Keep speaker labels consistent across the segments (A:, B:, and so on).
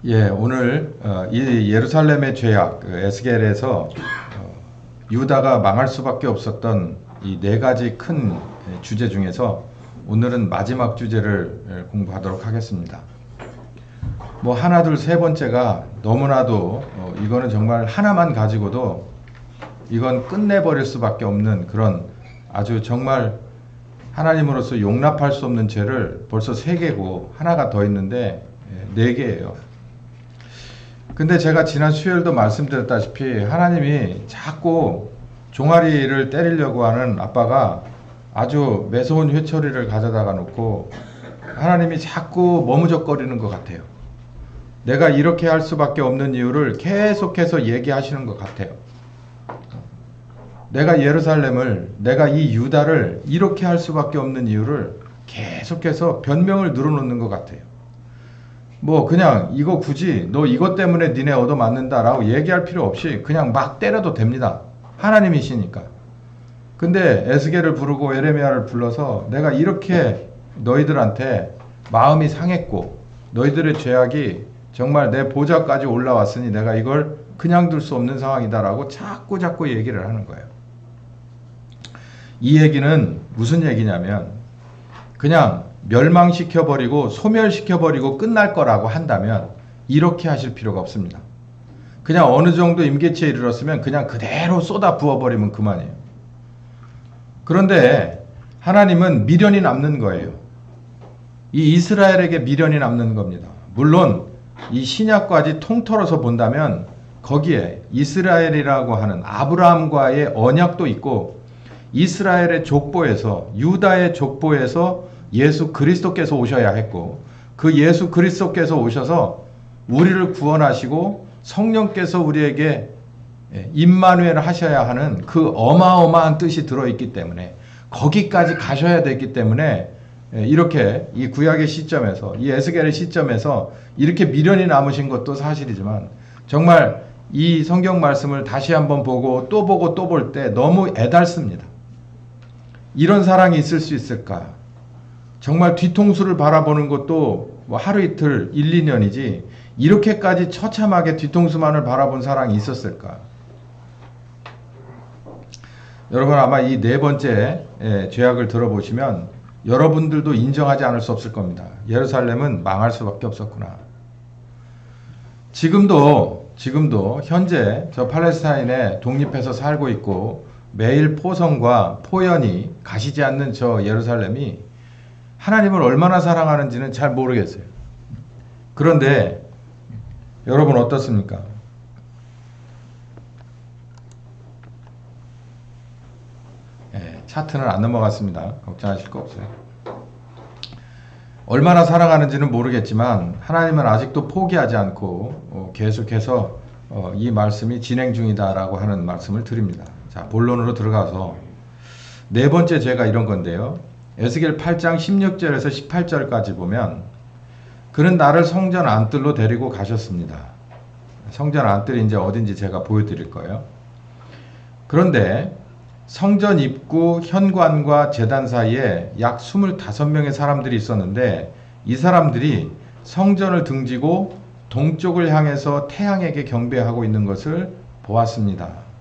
A: 예, 오늘 이 예루살렘의 죄악, 에스겔에서 유다가 망할 수밖에 없었던 이 네 가지 큰 주제 중에서 오늘은 마지막 주제를 공부하도록 하겠습니다. 뭐 하나, 둘, 세 번째가 너무나도 이거는 정말 하나만 가지고도 이건 끝내버릴 수밖에 없는 그런 아주 정말 하나님으로서 용납할 수 없는 죄를 벌써 세 개고 하나가 더 있는데 네 개예요. 근데 제가 지난 수요일도 말씀드렸다시피 하나님이 자꾸 종아리를 때리려고 하는 아빠가 아주 매서운 회초리를 가져다가 놓고 하나님이 자꾸 머무적거리는 것 같아요. 내가 이렇게 할 수밖에 없는 이유를 계속해서 얘기하시는 것 같아요. 내가 예루살렘을, 내가 이 유다를 이렇게 할 수밖에 없는 이유를 계속해서 변명을 늘어놓는 것 같아요. 뭐 그냥 이거 굳이 너 이것 때문에 니네 얻어맞는다라고 얘기할 필요 없이 그냥 막 때려도 됩니다. 하나님이시니까. 근데 에스겔을 부르고 예레미야를 불러서 내가 이렇게 너희들한테 마음이 상했고 너희들의 죄악이 정말 내 보좌까지 올라왔으니 내가 이걸 그냥 둘 수 없는 상황이다라고 자꾸 얘기를 하는 거예요. 이 얘기는 무슨 얘기냐면 그냥 멸망시켜버리고 소멸시켜버리고 끝날 거라고 한다면 이렇게 하실 필요가 없습니다. 그냥 어느 정도 임계치에 이르렀으면 그냥 그대로 쏟아 부어버리면 그만이에요. 그런데 하나님은 미련이 남는 거예요. 이 이스라엘에게 미련이 남는 겁니다. 물론 이 신약까지 통틀어서 본다면 거기에 이스라엘이라고 하는 아브라함과의 언약도 있고 이스라엘의 족보에서 유다의 족보에서 예수 그리스도께서 오셔야 했고 그 예수 그리스도께서 오셔서 우리를 구원하시고 성령께서 우리에게 임마누엘 하셔야 하는 그 어마어마한 뜻이 들어있기 때문에 거기까지 가셔야 됐기 때문에 이렇게 이 구약의 시점에서 이 에스겔의 시점에서 이렇게 미련이 남으신 것도 사실이지만 정말 이 성경 말씀을 다시 한번 보고 또 볼 때 너무 애달습니다. 이런 사랑이 있을 수 있을까? 정말 뒤통수를 바라보는 것도 뭐 하루 이틀 1, 2년이지 이렇게까지 처참하게 뒤통수만을 바라본 사랑이 있었을까? 여러분 아마 이 네 번째 죄악을 들어보시면 여러분들도 인정하지 않을 수 없을 겁니다. 예루살렘은 망할 수밖에 없었구나. 지금도 현재 저 팔레스타인에 독립해서 살고 있고 매일 포성과 포연이 가시지 않는 저 예루살렘이 하나님을 얼마나 사랑하는지는 잘 모르겠어요. 그런데 여러분 어떻습니까? 차트는 안 넘어갔습니다. 걱정하실 거 없어요. 얼마나 사랑하는지는 모르겠지만 하나님은 아직도 포기하지 않고 계속해서 이 말씀이 진행 중이다라고 하는 말씀을 드립니다. 자, 본론으로 들어가서 네 번째 죄가 이런 건데요. 에스겔 8장 16절에서 18절까지 보면 그는 나를 성전 안뜰로 데리고 가셨습니다. 성전 안뜰이 이제 어딘지 제가 보여드릴 거예요. 그런데 성전 입구 현관과 제단 사이에 약 25명의 사람들이 있었는데 이 사람들이 성전을 등지고 동쪽을 향해서 태양에게 경배하고 있는 것을 보았습니다.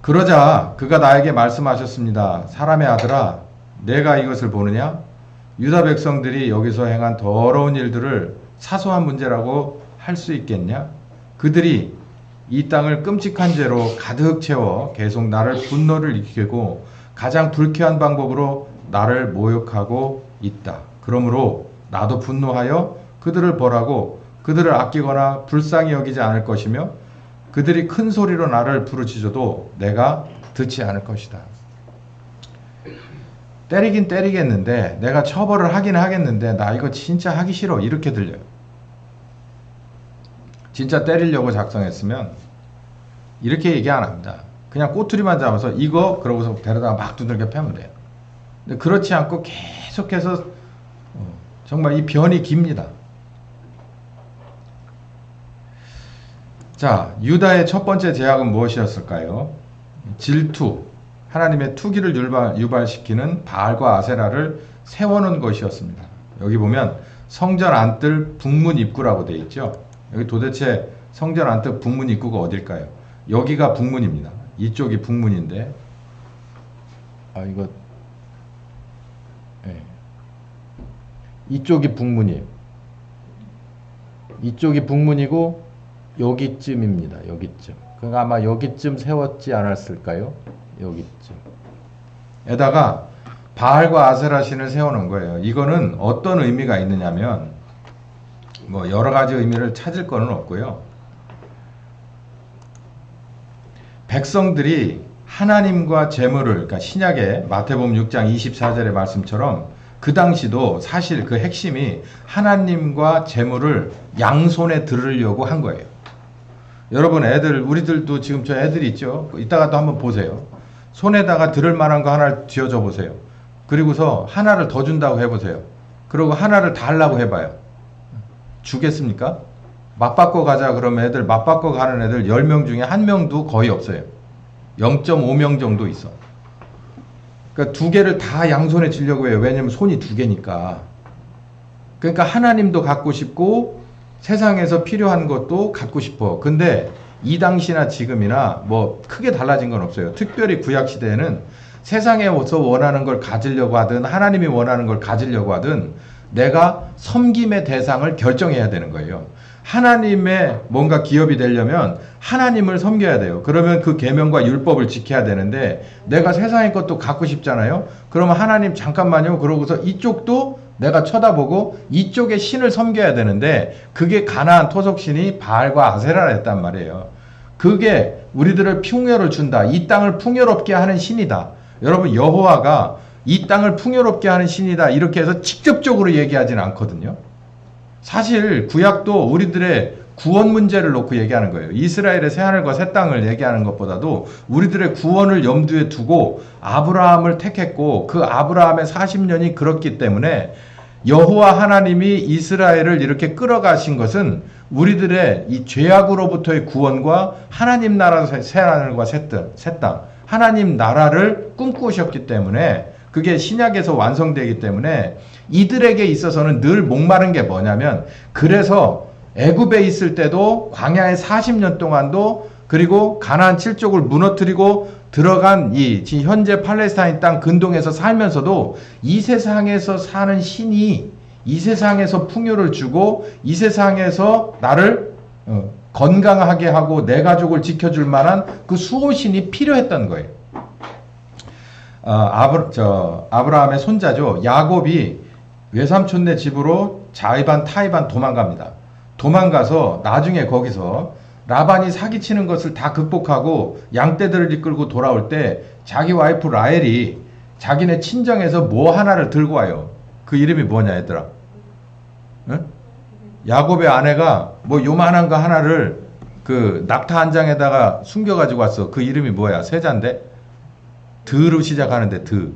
A: 그러자 그가 나에게 말씀하셨습니다. 사람의 아들아, 내가 이것을 보느냐? 유다 백성들이 여기서 행한 더러운 일들을 사소한 문제라고 할 수 있겠냐? 그들이 이 땅을 끔찍한 죄로 가득 채워 계속 나를 분노를 일으키고 가장 불쾌한 방법으로 나를 모욕하고 있다. 그러므로 나도 분노하여 그들을 벌하고 그들을 아끼거나 불쌍히 여기지 않을 것이며 그들이 큰 소리로 나를 부르짖어도 내가 듣지 않을 것이다. 때리긴 때리겠는데 내가 처벌을 하긴 하겠는데 나 이거 진짜 하기 싫어 이렇게 들려요. 진짜 때리려고 작성했으면 이렇게 얘기 안 합니다. 그냥 꼬투리만 잡아서 이거 그러고서 데려다가 막 두들겨 패면 돼요. 근데 그렇지 않고 계속해서 정말 이 변이 깁니다. 자, 유다의 첫 번째 죄악은 무엇이었을까요? 질투, 하나님의 투기를 유발시키는 바알과 아세라를 세워놓은 것이었습니다. 여기 보면 성전 안뜰 북문 입구라고 돼 있죠. 여기 도대체 성전 안뜰 북문 입구가 어딜까요? 여기가 북문입니다. 이쪽이 북문인데, 이거, 네. 이쪽이 북문이에요. 이쪽이 북문이고 여기쯤입니다. 여기쯤. 그러니까 아마 여기쯤 세웠지 않았을까요? 여기쯤. 에다가 바알과 아세라 신을 세워놓은 거예요. 이거는 어떤 의미가 있느냐면 뭐 여러 가지 의미를 찾을 거는 없고요. 백성들이 하나님과 제물을, 그러니까 신약의 마태복음 6장 24절의 말씀처럼 그 당시도 사실 그 핵심이 하나님과 제물을 양손에 들으려고 한 거예요. 여러분 우리들도 지금 저 애들 있죠? 이따가도 한번 보세요. 손에다가 들을 만한 거 하나를 쥐어줘 보세요. 그리고서 하나를 더 준다고 해보세요. 그리고 하나를 달라고 해봐요. 주겠습니까? 맞바꿔 가자 그러면 애들, 맞바꿔 가는 애들 10명 중에 1명도 거의 없어요. 0.5명 정도 있어. 그러니까 두 개를 다 양손에 쥐려고 해요. 왜냐면 손이 두 개니까. 그러니까 하나님도 갖고 싶고 세상에서 필요한 것도 갖고 싶어. 근데 이 당시나 지금이나 뭐 크게 달라진 건 없어요. 특별히 구약 시대에는 세상에서 원하는 걸 가지려고 하든 하나님이 원하는 걸 가지려고 하든 내가 섬김의 대상을 결정해야 되는 거예요. 하나님의 뭔가 기업이 되려면 하나님을 섬겨야 돼요. 그러면 그 계명과 율법을 지켜야 되는데 내가 세상의 것도 갖고 싶잖아요. 그러면 하나님 잠깐만요. 그러고서 이쪽도 내가 쳐다보고 이쪽의 신을 섬겨야 되는데 그게 가나안 토속신이 바알과 아세라였단 말이에요. 그게 우리들을 풍요를 준다. 이 땅을 풍요롭게 하는 신이다. 여러분 여호와가 이 땅을 풍요롭게 하는 신이다. 이렇게 해서 직접적으로 얘기하지는 않거든요. 사실 구약도 우리들의 구원 문제를 놓고 얘기하는 거예요. 이스라엘의 새하늘과 새 땅을 얘기하는 것보다도 우리들의 구원을 염두에 두고 아브라함을 택했고 그 아브라함의 40년이 그렇기 때문에 여호와 하나님이 이스라엘을 이렇게 끌어가신 것은 우리들의 이 죄악으로부터의 구원과 하나님 나라 새하늘과 새 땅 하나님 나라를 꿈꾸셨기 때문에 그게 신약에서 완성되기 때문에 이들에게 있어서는 늘 목마른 게 뭐냐면 그래서 애굽에 있을 때도 광야의 40년 동안도 그리고 가나안 7족을 무너뜨리고 들어간 이 현재 팔레스타인 땅 근동에서 살면서도 이 세상에서 사는 신이 이 세상에서 풍요를 주고 이 세상에서 나를 건강하게 하고 내 가족을 지켜줄 만한 그 수호신이 필요했던 거예요. 아브라함의 손자죠. 야곱이 외삼촌네 집으로 자이반 타이반 도망갑니다. 도망가서 나중에 거기서 라반이 사기치는 것을 다 극복하고 양떼들을 이끌고 돌아올 때 자기 와이프 라헬이 자기네 친정에서 뭐 하나를 들고 와요. 그 이름이 뭐냐 얘들아? 응? 야곱의 아내가 뭐 요만한 거 하나를 그 낙타 한 장에다가 숨겨가지고 왔어. 그 이름이 뭐야? 세자인데? 드로 시작하는데 드.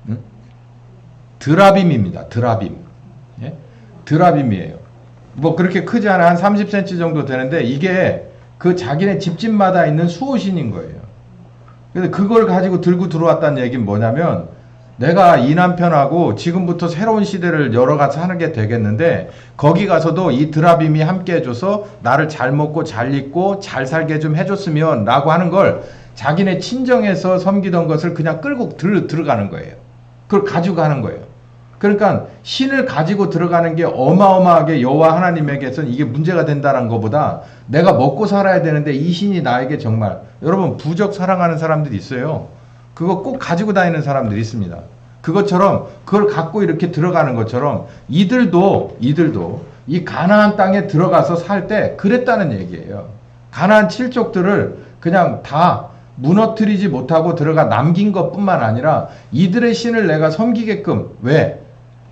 A: 응? 드라빔입니다. 드라빔. 예? 드라빔이에요. 뭐 그렇게 크지 않아. 한 30cm 정도 되는데 이게 그 자기네 집집마다 있는 수호신인 거예요. 그래서 그걸 가지고 들고 들어왔다는 얘기는 뭐냐면 내가 이 남편하고 지금부터 새로운 시대를 열어가서 하는 게 되겠는데 거기 가서도 이 드라빔이 함께 해줘서 나를 잘 먹고 잘 입고 잘 살게 좀 해줬으면 라고 하는 걸 자기네 친정에서 섬기던 것을 그냥 끌고 들어가는 거예요. 그걸 가지고 가는 거예요. 그러니까 신을 가지고 들어가는 게 어마어마하게 여호와 하나님에게서는 이게 문제가 된다는 것보다 내가 먹고 살아야 되는데 이 신이 나에게 정말 여러분 부적 사랑하는 사람들이 있어요. 그거 꼭 가지고 다니는 사람들이 있습니다. 그것처럼 그걸 갖고 이렇게 들어가는 것처럼 이들도 이 가나안 땅에 들어가서 살 때 그랬다는 얘기예요. 가나안 7족들을 그냥 다 무너뜨리지 못하고 들어가 남긴 것뿐만 아니라 이들의 신을 내가 섬기게끔 왜?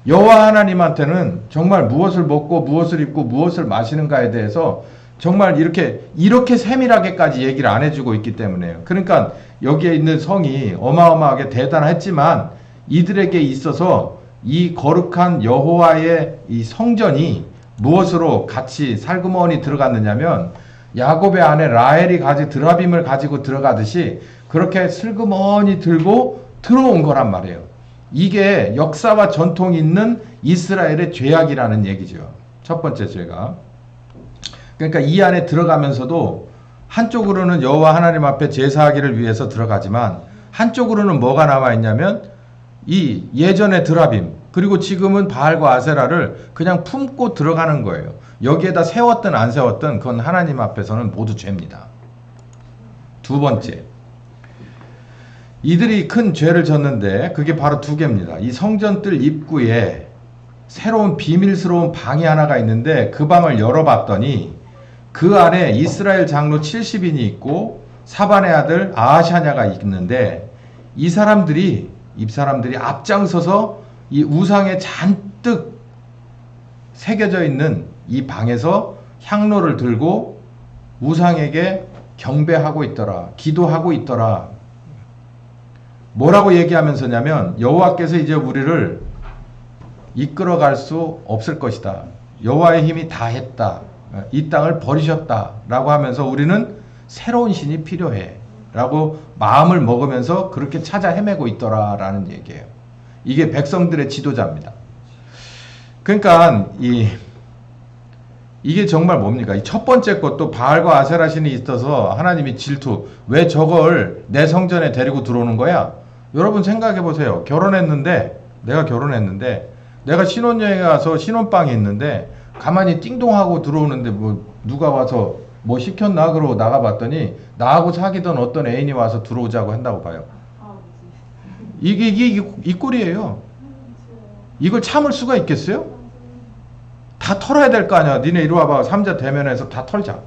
A: 여호와 하나님한테는 정말 무엇을 먹고 무엇을 입고 무엇을 마시는가에 대해서 정말 이렇게 세밀하게까지 얘기를 안 해주고 있기 때문에요. 그러니까 여기에 있는 성이 어마어마하게 대단했지만 이들에게 있어서 이 거룩한 여호와의 이 성전이 무엇으로 같이 살그머니 들어갔느냐면 야곱의 아내 라헬이 드라빔을 가지고 들어가듯이 그렇게 슬그머니 들고 들어온 거란 말이에요. 이게 역사와 전통이 있는 이스라엘의 죄악이라는 얘기죠. 첫 번째 죄가. 그러니까 이 안에 들어가면서도 한쪽으로는 여호와 하나님 앞에 제사하기를 위해서 들어가지만 한쪽으로는 뭐가 남아 있냐면 이 예전의 드라빔 그리고 지금은 바알과 아세라를 그냥 품고 들어가는 거예요. 여기에다 세웠든 안 세웠든 그건 하나님 앞에서는 모두 죄입니다. 두 번째, 이들이 큰 죄를 졌는데 그게 바로 두 개입니다. 이 성전뜰 입구에 새로운 비밀스러운 방이 하나가 있는데 그 방을 열어봤더니 그 안에 이스라엘 장로 70인이 있고 사반의 아들 아하샤냐가 있는데 이 사람들이 앞장서서 이 우상에 잔뜩 새겨져 있는 이 방에서 향로를 들고 우상에게 경배하고 있더라. 기도하고 있더라. 뭐라고 얘기하면서냐면 여호와께서 이제 우리를 이끌어갈 수 없을 것이다. 여호와의 힘이 다 했다. 이 땅을 버리셨다. 라고 하면서 우리는 새로운 신이 필요해. 라고 마음을 먹으면서 그렇게 찾아 헤매고 있더라. 라는 얘기예요. 이게 백성들의 지도자입니다. 그러니까 이게 정말 뭡니까? 이 첫 번째 것도 바알과 아세라 신이 있어서 하나님이 질투. 왜 저걸 내 성전에 데리고 들어오는 거야? 여러분 생각해 보세요. 내가 결혼했는데 내가 신혼여행에 가서 신혼방에 있는데 가만히 띵동하고 들어오는데 뭐 누가 와서 뭐 시켰나 그러고 나가봤더니 나하고 사귀던 어떤 애인이 와서 들어오자고 한다고 봐요. 이게 이 꼴이에요. 이걸 참을 수가 있겠어요? 다 털어야 될 거 아니야. 니네 이리 와봐. 삼자 대면해서 다 털자.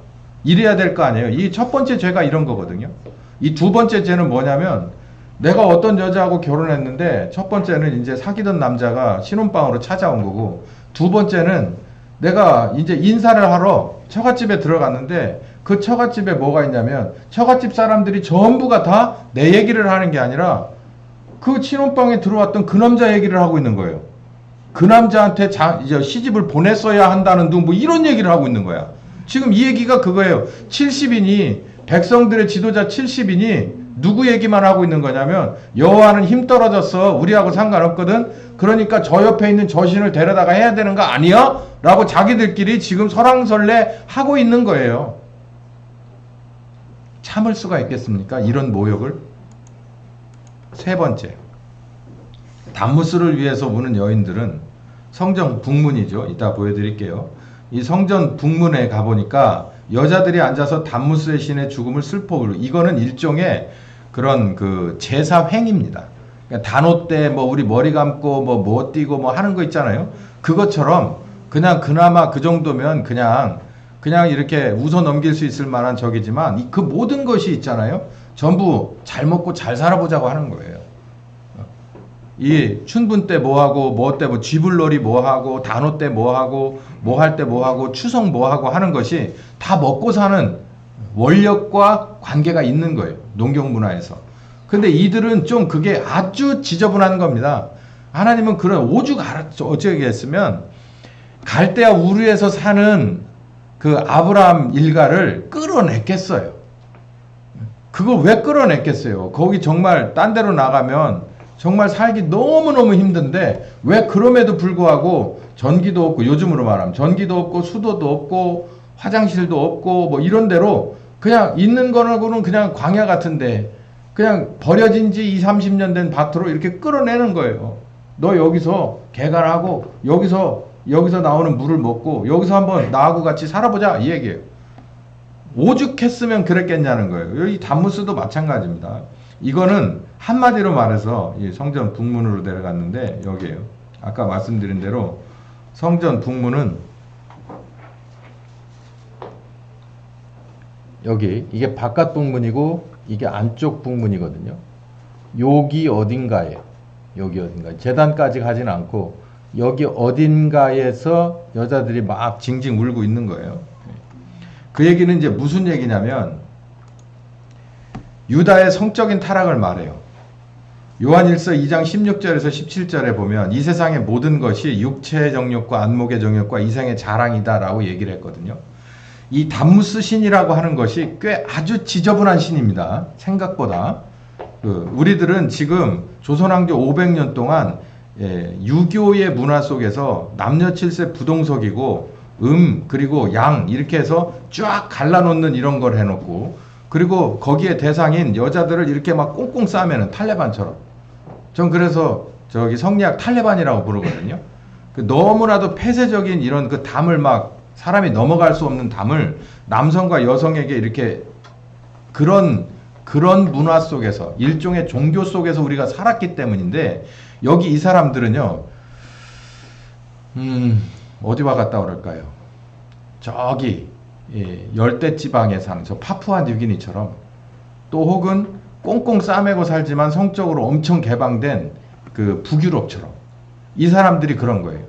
A: 이래야 될 거 아니에요. 이 첫 번째 죄가 이런 거거든요. 이 두 번째 죄는 뭐냐면 내가 어떤 여자하고 결혼했는데 첫 번째는 이제 사귀던 남자가 신혼방으로 찾아온 거고 두 번째는 내가 이제 인사를 하러 처갓집에 들어갔는데 그 처갓집에 뭐가 있냐면 처갓집 사람들이 전부가 다 내 얘기를 하는 게 아니라 그 신혼방에 들어왔던 그 남자 얘기를 하고 있는 거예요. 그 남자한테 이제 시집을 보냈어야 한다는 둥 뭐 이런 얘기를 하고 있는 거야. 지금 이 얘기가 그거예요. 70인이 백성들의 지도자 70인이 누구 얘기만 하고 있는 거냐면 여호와는 힘 떨어졌어. 우리하고 상관없거든. 그러니까 저 옆에 있는 저 신을 데려다가 해야 되는 거 아니야? 라고 자기들끼리 지금 설왕설래 하고 있는 거예요. 참을 수가 있겠습니까? 이런 모욕을. 세 번째, 단무스를 위해서 우는 여인들은 성전 북문이죠. 이따 보여드릴게요. 이 성전 북문에 가보니까 여자들이 앉아서 단무스의 신의 죽음을 슬퍼 부르고 이거는 일종의 그런 그 제사 행입니다. 그러니까 단오 때 뭐 우리 머리 감고 뭐 띄고 뭐 하는 거 있잖아요. 그것처럼 그냥 그나마 그 정도면 그냥 이렇게 웃어 넘길 수 있을 만한 적이지만 그 모든 것이 있잖아요. 전부 잘 먹고 잘 살아보자고 하는 거예요. 이 춘분 때 뭐하고 뭐 때 뭐 쥐불놀이 뭐하고 단오 때 뭐하고 뭐 할 때 뭐하고 추석 뭐하고 하는 것이 다 먹고 사는 원력과 관계가 있는 거예요. 농경 문화에서. 근데 이들은 좀 그게 아주 지저분한 겁니다. 하나님은 그런 오죽 어쩌게 했으면 갈대아 우르에서 사는 그 아브라함 일가를 끌어냈겠어요. 그걸 왜 끌어냈겠어요? 거기 정말 딴 데로 나가면 정말 살기 너무너무 힘든데 왜 그럼에도 불구하고 전기도 없고 요즘으로 말하면 전기도 없고 수도도 없고 화장실도 없고 뭐 이런 데로 그냥 있는 거는 그냥 광야 같은데 그냥 버려진 지 20, 30년 된 밭으로 이렇게 끌어내는 거예요. 너 여기서 개간하고 여기서 나오는 물을 먹고 여기서 한번 나하고 같이 살아보자 이 얘기예요. 오죽했으면 그랬겠냐는 거예요. 여기 단무스도 마찬가지입니다. 이거는 한마디로 말해서 성전 북문으로 내려갔는데 여기에요. 아까 말씀드린 대로 성전 북문은 여기 이게 바깥 북문이고 이게 안쪽 북문이거든요. 여기 어딘가에 제단까지 가진 않고 여기 어딘가에서 여자들이 막 징징 울고 있는 거예요. 그 얘기는 이제 무슨 얘기냐면 유다의 성적인 타락을 말해요. 요한일서 2장 16절에서 17절에 보면 이 세상의 모든 것이 육체의 정욕과 안목의 정욕과 이생의 자랑이다 라고 얘기를 했거든요. 이 단무스 신이라고 하는 것이 꽤 아주 지저분한 신입니다. 생각보다. 우리들은 지금 조선왕조 500년 동안 유교의 문화 속에서 남녀 칠세 부동석이고 그리고 양 이렇게 해서 쫙 갈라놓는 이런 걸 해놓고 그리고 거기에 대상인 여자들을 이렇게 막 꽁꽁 싸매는 탈레반처럼 전 그래서 저기 성리학 탈레반이라고 부르거든요. 너무나도 폐쇄적인 이런 그 담을 막 사람이 넘어갈 수 없는 담을 남성과 여성에게 이렇게 그런 문화 속에서 일종의 종교 속에서 우리가 살았기 때문인데 여기 이 사람들은요 어디와 갔다 그럴까요? 저기 열대지방에 사는 저 파푸아뉴기니처럼 또 혹은 꽁꽁 싸매고 살지만 성적으로 엄청 개방된 그 북유럽처럼 이 사람들이 그런 거예요.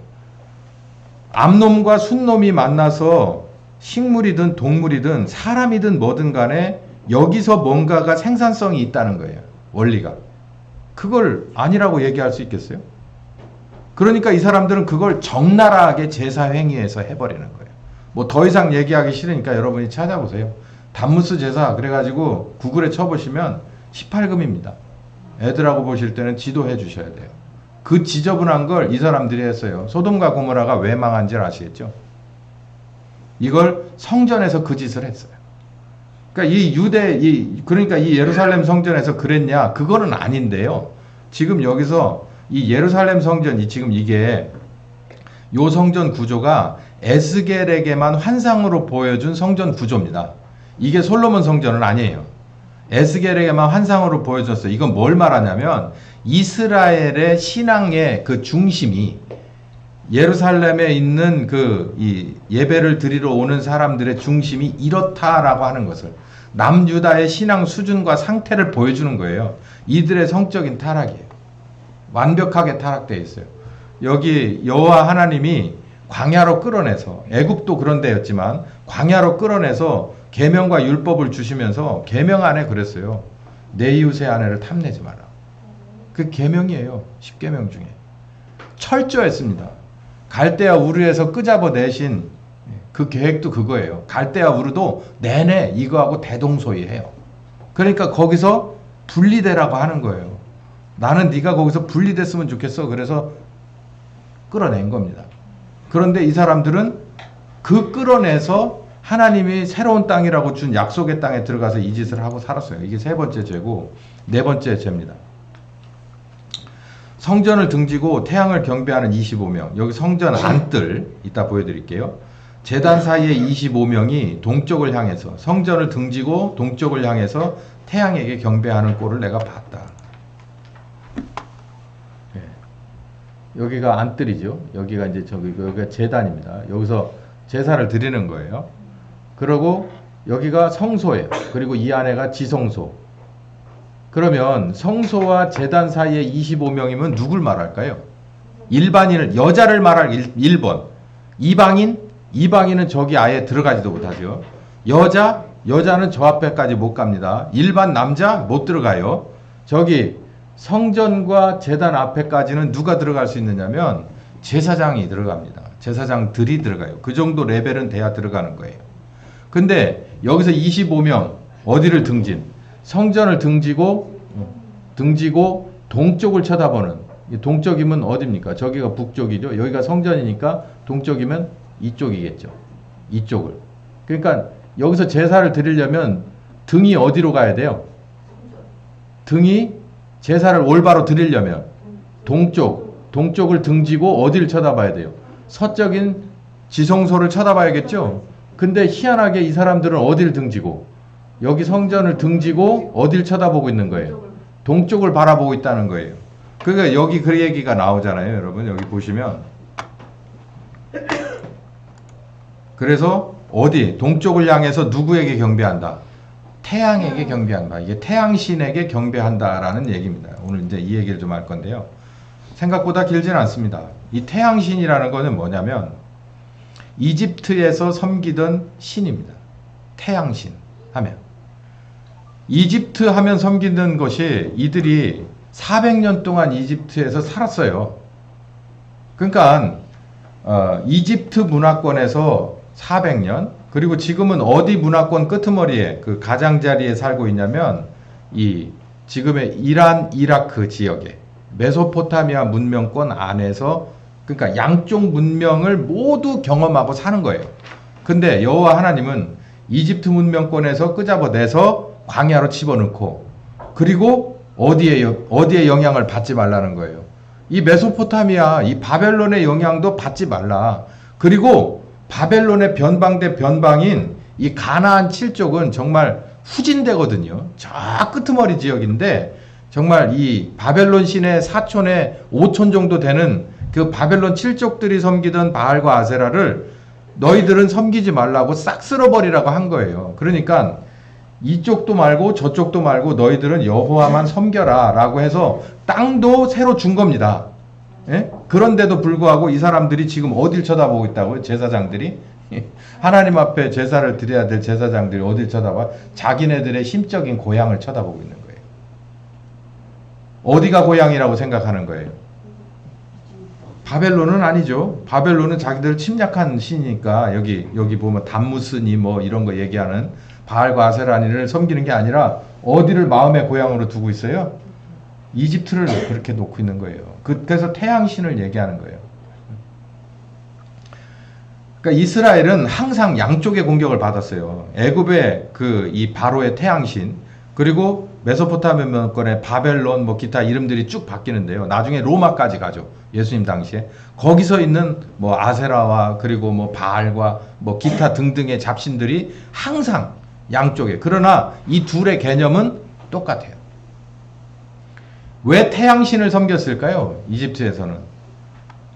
A: 암놈과 순놈이 만나서 식물이든 동물이든 사람이든 뭐든 간에 여기서 뭔가가 생산성이 있다는 거예요. 원리가. 그걸 아니라고 얘기할 수 있겠어요? 그러니까 이 사람들은 그걸 적나라하게 제사행위에서 해버리는 거예요. 뭐 더 이상 얘기하기 싫으니까 여러분이 찾아보세요. 단무스 제사 그래가지고 구글에 쳐보시면 18금입니다. 애들하고 보실 때는 지도해 주셔야 돼요. 그 지저분한 걸 이 사람들이 했어요. 소돔과 고모라가 왜 망한지 아시겠죠? 이걸 성전에서 그 짓을 했어요. 그러니까 그러니까 이 예루살렘 성전에서 그랬냐? 그거는 아닌데요. 지금 여기서 이 예루살렘 성전이 지금 이게 요 성전 구조가 에스겔에게만 환상으로 보여준 성전 구조입니다. 이게 솔로몬 성전은 아니에요. 에스겔에게만 환상으로 보여줬어요. 이건 뭘 말하냐면 이스라엘의 신앙의 그 중심이 예루살렘에 있는 이 예배를 드리러 오는 사람들의 중심이 이렇다라고 하는 것을 남유다의 신앙 수준과 상태를 보여주는 거예요. 이들의 성적인 타락이에요. 완벽하게 타락되어 있어요. 여기 여호와 하나님이 광야로 끌어내서 애굽도 그런 데였지만 광야로 끌어내서 계명과 율법을 주시면서 계명 안에 그랬어요. 내 이웃의 아내를 탐내지 마라. 그 계명이에요. 10계명 중에. 철저했습니다. 갈대아 우르에서 끄잡아 내신 그 계획도 그거예요. 갈대아 우르도 내내 이거하고 대동소이해요. 그러니까 거기서 분리되라고 하는 거예요. 나는 네가 거기서 분리됐으면 좋겠어. 그래서 끌어낸 겁니다. 그런데 이 사람들은 그 끌어내서 하나님이 새로운 땅이라고 준 약속의 땅에 들어가서 이 짓을 하고 살았어요. 이게 세 번째 죄고 네 번째 죄입니다. 성전을 등지고 태양을 경배하는 25명. 여기 성전 안뜰 이따 보여드릴게요. 제단 사이에 25명이 동쪽을 향해서 성전을 등지고 동쪽을 향해서 태양에게 경배하는 꼴을 내가 봤다. 여기가 안뜰이죠. 여기가 이제 여기가 제단입니다. 여기서 제사를 드리는 거예요. 그리고 여기가 성소예요. 그리고 이 안에가 지성소. 그러면 성소와 제단 사이에 25명이면 누굴 말할까요? 일반인을, 여자를 말할 1번. 이방인은 저기 아예 들어가지도 못하죠. 여자는 저 앞에까지 못 갑니다. 일반 남자 못 들어가요. 저기 성전과 제단 앞에까지는 누가 들어갈 수 있느냐면 제사장이 들어갑니다. 제사장들이 들어가요. 그 정도 레벨은 돼야 들어가는 거예요. 근데 여기서 25명 어디를 성전을 등지고 동쪽을 쳐다보는, 동쪽이면 어디입니까? 저기가 북쪽이죠. 여기가 성전이니까 동쪽이면 이쪽이겠죠. 이쪽을. 그러니까 여기서 제사를 드리려면 등이 어디로 가야 돼요? 등이 제사를 올바로 드리려면 동쪽을 등지고 어디를 쳐다봐야 돼요? 서적인 지성소를 쳐다봐야겠죠? 근데 희한하게 이 사람들은 어디를 등지고 여기 성전을 등지고 어디를 쳐다보고 있는 거예요? 동쪽을 바라보고 있다는 거예요. 그러니까 여기 그 얘기가 나오잖아요. 여러분 여기 보시면 그래서 동쪽을 향해서 누구에게 경배한다? 태양에게 경배한다. 이게 태양신에게 경배한다라는 얘기입니다. 오늘 이제 이 얘기를 좀 할 건데요. 생각보다 길지는 않습니다. 이 태양신이라는 거는 뭐냐면 이집트에서 섬기던 신입니다. 태양신 하면. 이집트 하면 섬기는 것이 이들이 400년 동안 이집트에서 살았어요. 그러니까 이집트 문화권에서 400년, 그리고 지금은 어디 문화권 끄트머리에 그 가장자리에 살고 있냐면 이 지금의 이란, 이라크 지역에 메소포타미아 문명권 안에서 그러니까 양쪽 문명을 모두 경험하고 사는 거예요. 근데 여호와 하나님은 이집트 문명권에서 끄잡아내서 광야로 집어넣고 그리고 어디에 영향을 받지 말라는 거예요. 이 메소포타미아, 이 바벨론의 영향도 받지 말라. 그리고 바벨론의 변방대 변방인 이 가나안 7족은 정말 후진대거든요. 저 끄트머리 지역인데 정말 이 바벨론 시내 4촌에 5촌 정도 되는 그 바벨론 7족들이 섬기던 바알과 아세라를 너희들은 섬기지 말라고 싹 쓸어버리라고 한 거예요. 그러니까 이쪽도 말고 저쪽도 말고 너희들은 여호와만 섬겨라 라고 해서 땅도 새로 준 겁니다. 예? 그런데도 불구하고 이 사람들이 지금 어딜 쳐다보고 있다고요? 제사장들이? 하나님 앞에 제사를 드려야 될 제사장들이 어딜 쳐다봐? 자기네들의 심적인 고향을 쳐다보고 있는 거예요. 어디가 고향이라고 생각하는 거예요? 바벨론은 아니죠. 바벨론은 자기들 침략한 신이니까 여기 보면 담무스니 뭐 이런 거 얘기하는 바알과 아세라니를 섬기는 게 아니라 어디를 마음의 고향으로 두고 있어요? 이집트를 그렇게 놓고 있는 거예요. 그래서 태양신을 얘기하는 거예요. 그러니까 이스라엘은 항상 양쪽의 공격을 받았어요. 애굽의 이 바로의 태양신, 그리고 메소포타미아권의 바벨론, 뭐 기타 이름들이 쭉 바뀌는데요. 나중에 로마까지 가죠. 예수님 당시에 거기서 있는 뭐 아세라와 그리고 뭐 바알과 뭐 기타 등등의 잡신들이 항상 양쪽에. 그러나 이 둘의 개념은 똑같아요. 왜 태양신을 섬겼을까요? 이집트에서는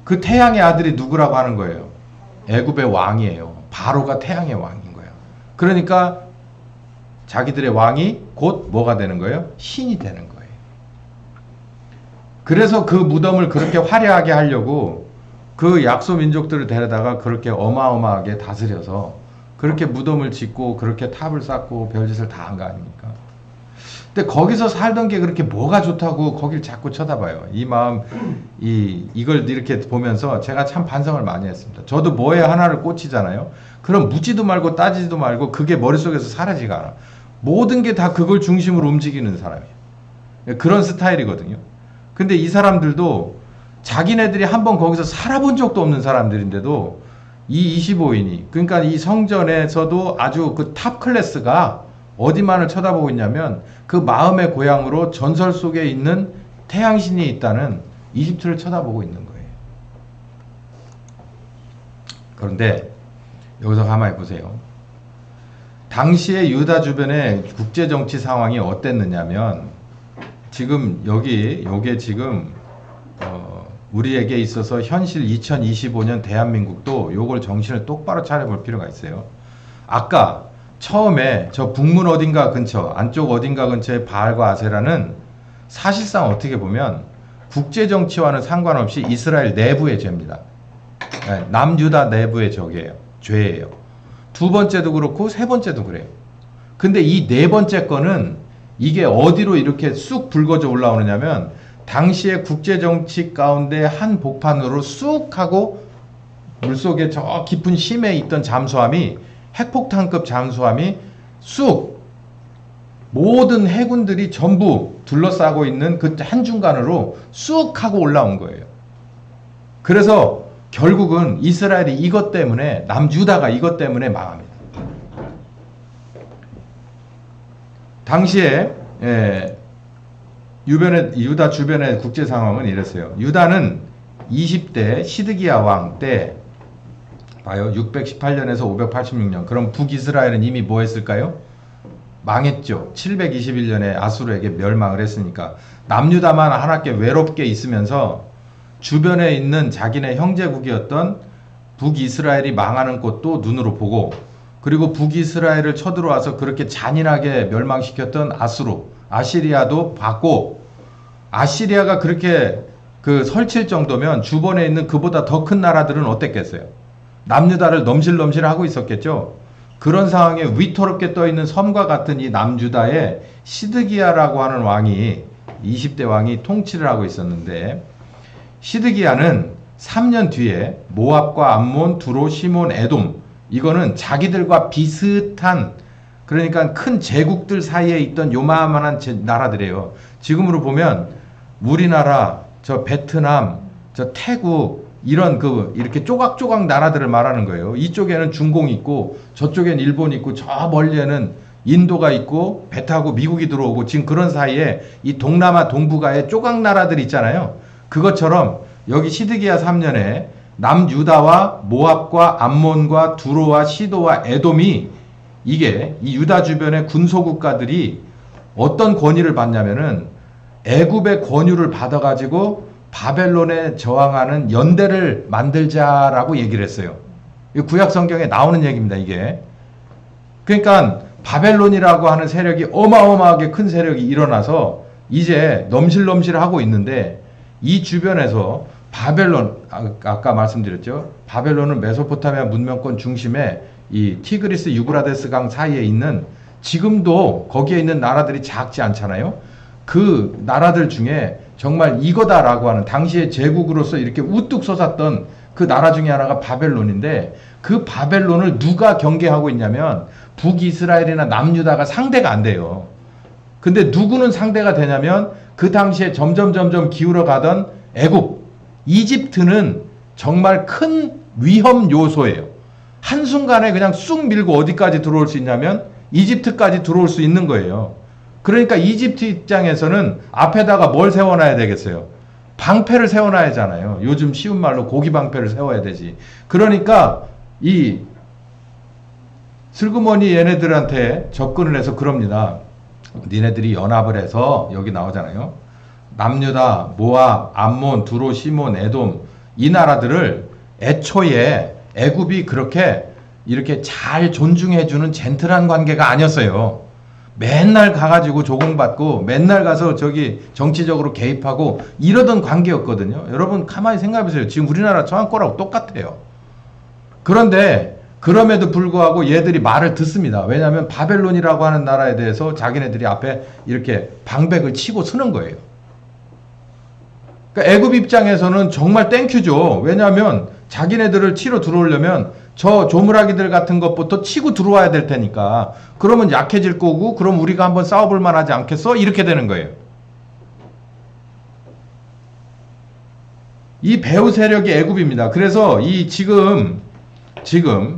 A: 그 태양의 아들이 누구라고 하는 거예요? 애굽의 왕이에요. 바로가 태양의 왕인 거예요. 그러니까 자기들의 왕이 곧 뭐가 되는 거예요? 신이 되는 거예요. 그래서 그 무덤을 그렇게 화려하게 하려고 그 약소 민족들을 데려다가 그렇게 어마어마하게 다스려서 그렇게 무덤을 짓고 그렇게 탑을 쌓고 별짓을 다 한 거 아닙니까? 근데 거기서 살던 게 그렇게 뭐가 좋다고 거길 자꾸 쳐다봐요. 이 마음, 이걸 이렇게 보면서 제가 참 반성을 많이 했습니다. 저도 뭐에 하나를 꽂히잖아요. 그럼 묻지도 말고 따지지도 말고 그게 머릿속에서 사라지가 않아. 모든 게 다 그걸 중심으로 움직이는 사람이에요. 그런 스타일이거든요. 근데 이 사람들도 자기네들이 한번 거기서 살아본 적도 없는 사람들인데도 이 25인이, 그러니까 이 성전에서도 아주 그 탑 클래스가 어디만을 쳐다보고 있냐면 그 마음의 고향으로 전설 속에 있는 태양신이 있다는 이집트를 쳐다보고 있는 거예요. 그런데 여기서 가만히 보세요. 당시에 유다 주변의 국제 정치 상황이 어땠느냐면 지금 요게 지금 우리에게 있어서 현실 2025년 대한민국도 요걸 정신을 똑바로 차려볼 필요가 있어요. 아까 처음에 저 북문 어딘가 근처, 안쪽 어딘가 근처의 바알과 아세라는 사실상 어떻게 보면 국제 정치와는 상관없이 이스라엘 내부의 죄입니다. 남유다 내부의 죄예요. 두 번째도 그렇고 세 번째도 그래요. 근데 이 네 번째 거는 이게 어디로 이렇게 쑥 불거져 올라오느냐면 당시의 국제 정치 가운데 한 복판으로 쑥 하고 물속에 저 깊은 심해 있던 잠수함이 핵폭탄급 잠수함이 쑥 모든 해군들이 전부 둘러싸고 있는 그 한중간으로 쑥 하고 올라온 거예요. 그래서 결국은 이스라엘이 이것 때문에 남유다가 이것 때문에 망합니다. 당시에 유다 주변의 국제 상황은 이랬어요. 유다는 20대 시드기야 왕 때 봐요. 618년에서 586년. 그럼 북이스라엘은 이미 뭐 했을까요? 망했죠. 721년에 아수르에게 멸망을 했으니까. 남유다만 하나께 외롭게 있으면서 주변에 있는 자기네 형제국이었던 북이스라엘이 망하는 것도 눈으로 보고, 그리고 북이스라엘을 쳐들어와서 그렇게 잔인하게 멸망시켰던 아시리아도 봤고, 아시리아가 그렇게 설칠 정도면 주변에 있는 그보다 더 큰 나라들은 어땠겠어요? 남유다를 넘실넘실하고 있었겠죠. 그런 상황에 위태롭게 떠있는 섬과 같은 이 남유다에 시드기야라고 하는 왕이 20대 왕이 통치를 하고 있었는데, 시드기야는 3년 뒤에 모압과 암몬, 두로, 시몬, 에돔, 이거는 자기들과 비슷한 그러니까 큰 제국들 사이에 있던 요만한 나라들이에요. 지금으로 보면 우리나라, 저 베트남, 저 태국 이런 이렇게 조각조각 나라들을 말하는 거예요. 이쪽에는 중공이 있고 저쪽엔 일본이 있고 저 멀리에는 인도가 있고 배 타고 미국이 들어오고 지금 그런 사이에 이 동남아 동북아의 조각 나라들 있잖아요. 그것처럼 여기 시드기야 3년에 남유다와 모압과 암몬과 두로와 시도와 에돔이 이게 이 유다 주변의 군소국가들이 어떤 권위를 받냐면은 애굽의 권유를 받아가지고 바벨론에 저항하는 연대를 만들자라고 얘기를 했어요. 구약 성경에 나오는 얘기입니다, 이게. 그러니까 바벨론이라고 하는 세력이 어마어마하게 큰 세력이 일어나서 이제 넘실넘실하고 있는데 이 주변에서 바벨론, 아까 말씀드렸죠. 바벨론은 메소포타미아 문명권 중심에 이 티그리스 유브라데스 강 사이에 있는 지금도 거기에 있는 나라들이 작지 않잖아요. 그 나라들 중에 정말 이거다라고 하는 당시의 제국으로서 이렇게 우뚝 솟았던 그 나라 중에 하나가 바벨론인데 그 바벨론을 누가 경계하고 있냐면 북이스라엘이나 남유다가 상대가 안 돼요. 근데 누구는 상대가 되냐면 그 당시에 점점 기울어 가던 애굽, 이집트는 정말 큰 위험 요소예요. 한순간에 그냥 쑥 밀고 어디까지 들어올 수 있냐면 이집트까지 들어올 수 있는 거예요. 그러니까 이집트 입장에서는 앞에다가 뭘 세워놔야 되겠어요? 방패를 세워놔야 하잖아요. 요즘 쉬운 말로 고기 방패를 세워야 되지. 그러니까 이 슬그머니 얘네들한테 접근을 해서 그럽니다. 니네들이 연합을 해서 여기 나오잖아요. 남유다, 모압, 암몬, 두로, 시몬, 에돔 이 나라들을 애초에 애굽이 그렇게 이렇게 잘 존중해주는 젠틀한 관계가 아니었어요. 맨날 가가지고 조공받고 맨날 가서 저기 정치적으로 개입하고 이러던 관계였거든요. 여러분 가만히 생각해보세요. 지금 우리나라 처한 거라고 똑같아요. 그런데 그럼에도 불구하고 얘들이 말을 듣습니다. 왜냐하면 바벨론이라고 하는 나라에 대해서 자기네들이 앞에 이렇게 방백을 치고 서는 거예요. 그러니까 애굽 입장에서는 정말 땡큐죠. 왜냐하면 자기네들을 치러 들어오려면 저 조물아기들 같은 것부터 치고 들어와야 될 테니까 그러면 약해질 거고 그럼 우리가 한번 싸워볼 만하지 않겠어? 이렇게 되는 거예요. 이 배후 세력이 애굽입니다. 그래서 이 지금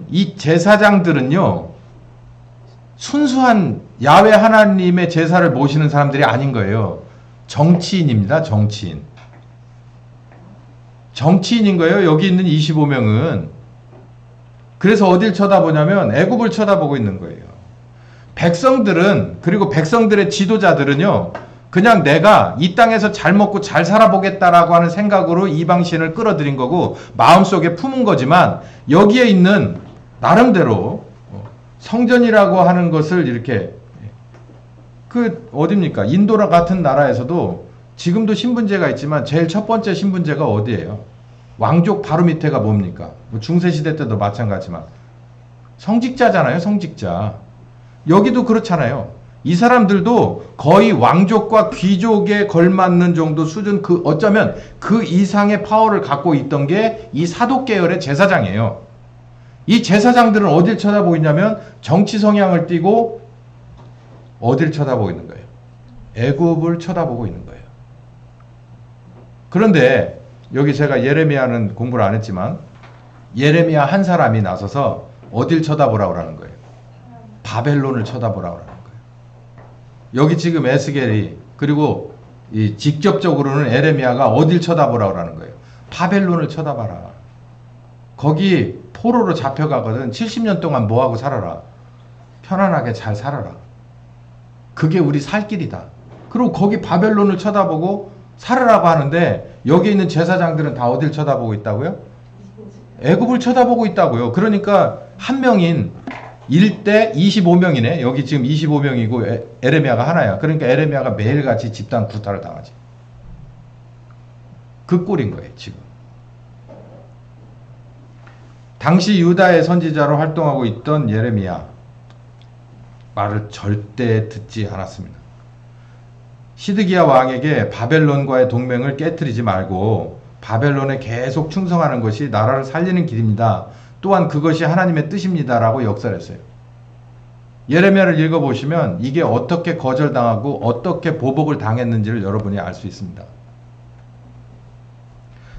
A: 이 제사장들은요 순수한 야훼 하나님의 제사를 모시는 사람들이 아닌 거예요. 정치인입니다. 정치인인 거예요. 여기 있는 25명은. 그래서 어딜 쳐다보냐면 애굽을 쳐다보고 있는 거예요. 백성들은 그리고 백성들의 지도자들은요. 그냥 내가 이 땅에서 잘 먹고 잘 살아보겠다라고 하는 생각으로 이방신을 끌어들인 거고 마음속에 품은 거지만 여기에 있는 나름대로 성전이라고 하는 것을 이렇게 어딥니까? 인도라 같은 나라에서도 지금도 신분제가 있지만 제일 첫 번째 신분제가 어디예요? 왕족 바로 밑에가 뭡니까? 중세시대 때도 마찬가지지만 성직자잖아요. 성직자. 여기도 그렇잖아요. 이 사람들도 거의 왕족과 귀족에 걸맞는 정도 수준 어쩌면 그 이상의 파워를 갖고 있던 게 이 사독 계열의 제사장이에요. 이 제사장들은 어딜 쳐다보고 있냐면 정치 성향을 띠고 어딜 쳐다보고 있는 거예요? 애굽을 쳐다보고 있는 거예요. 그런데 여기 제가 예레미야는 공부를 안 했지만 예레미야 한 사람이 나서서 어딜 쳐다보라고 하는 거예요? 바벨론을 쳐다보라고 하는 거예요. 여기 지금 에스겔이 그리고 직접적으로는 예레미야가 어딜 쳐다보라고 하는 거예요? 바벨론을 쳐다봐라. 거기 포로로 잡혀가거든. 70년 동안 뭐하고 살아라. 편안하게 잘 살아라. 그게 우리 살 길이다. 그리고 거기 바벨론을 쳐다보고 살으라고 하는데 여기 있는 제사장들은 다 어딜 쳐다보고 있다고요? 애굽을 쳐다보고 있다고요. 그러니까 한 명인 1대 25명이네. 여기 지금 25명이고 에레미야가 하나야. 그러니까 에레미야가 매일같이 집단 구타를 당하지. 그 꼴인 거예요 지금. 당시 유다의 선지자로 활동하고 있던 예레미야 말을 절대 듣지 않았습니다. 시드기야 왕에게 바벨론과의 동맹을 깨트리지 말고 바벨론에 계속 충성하는 것이 나라를 살리는 길입니다. 또한 그것이 하나님의 뜻입니다. 라고 역설했어요. 예레미야를 읽어보시면 이게 어떻게 거절당하고 어떻게 보복을 당했는지를 여러분이 알 수 있습니다.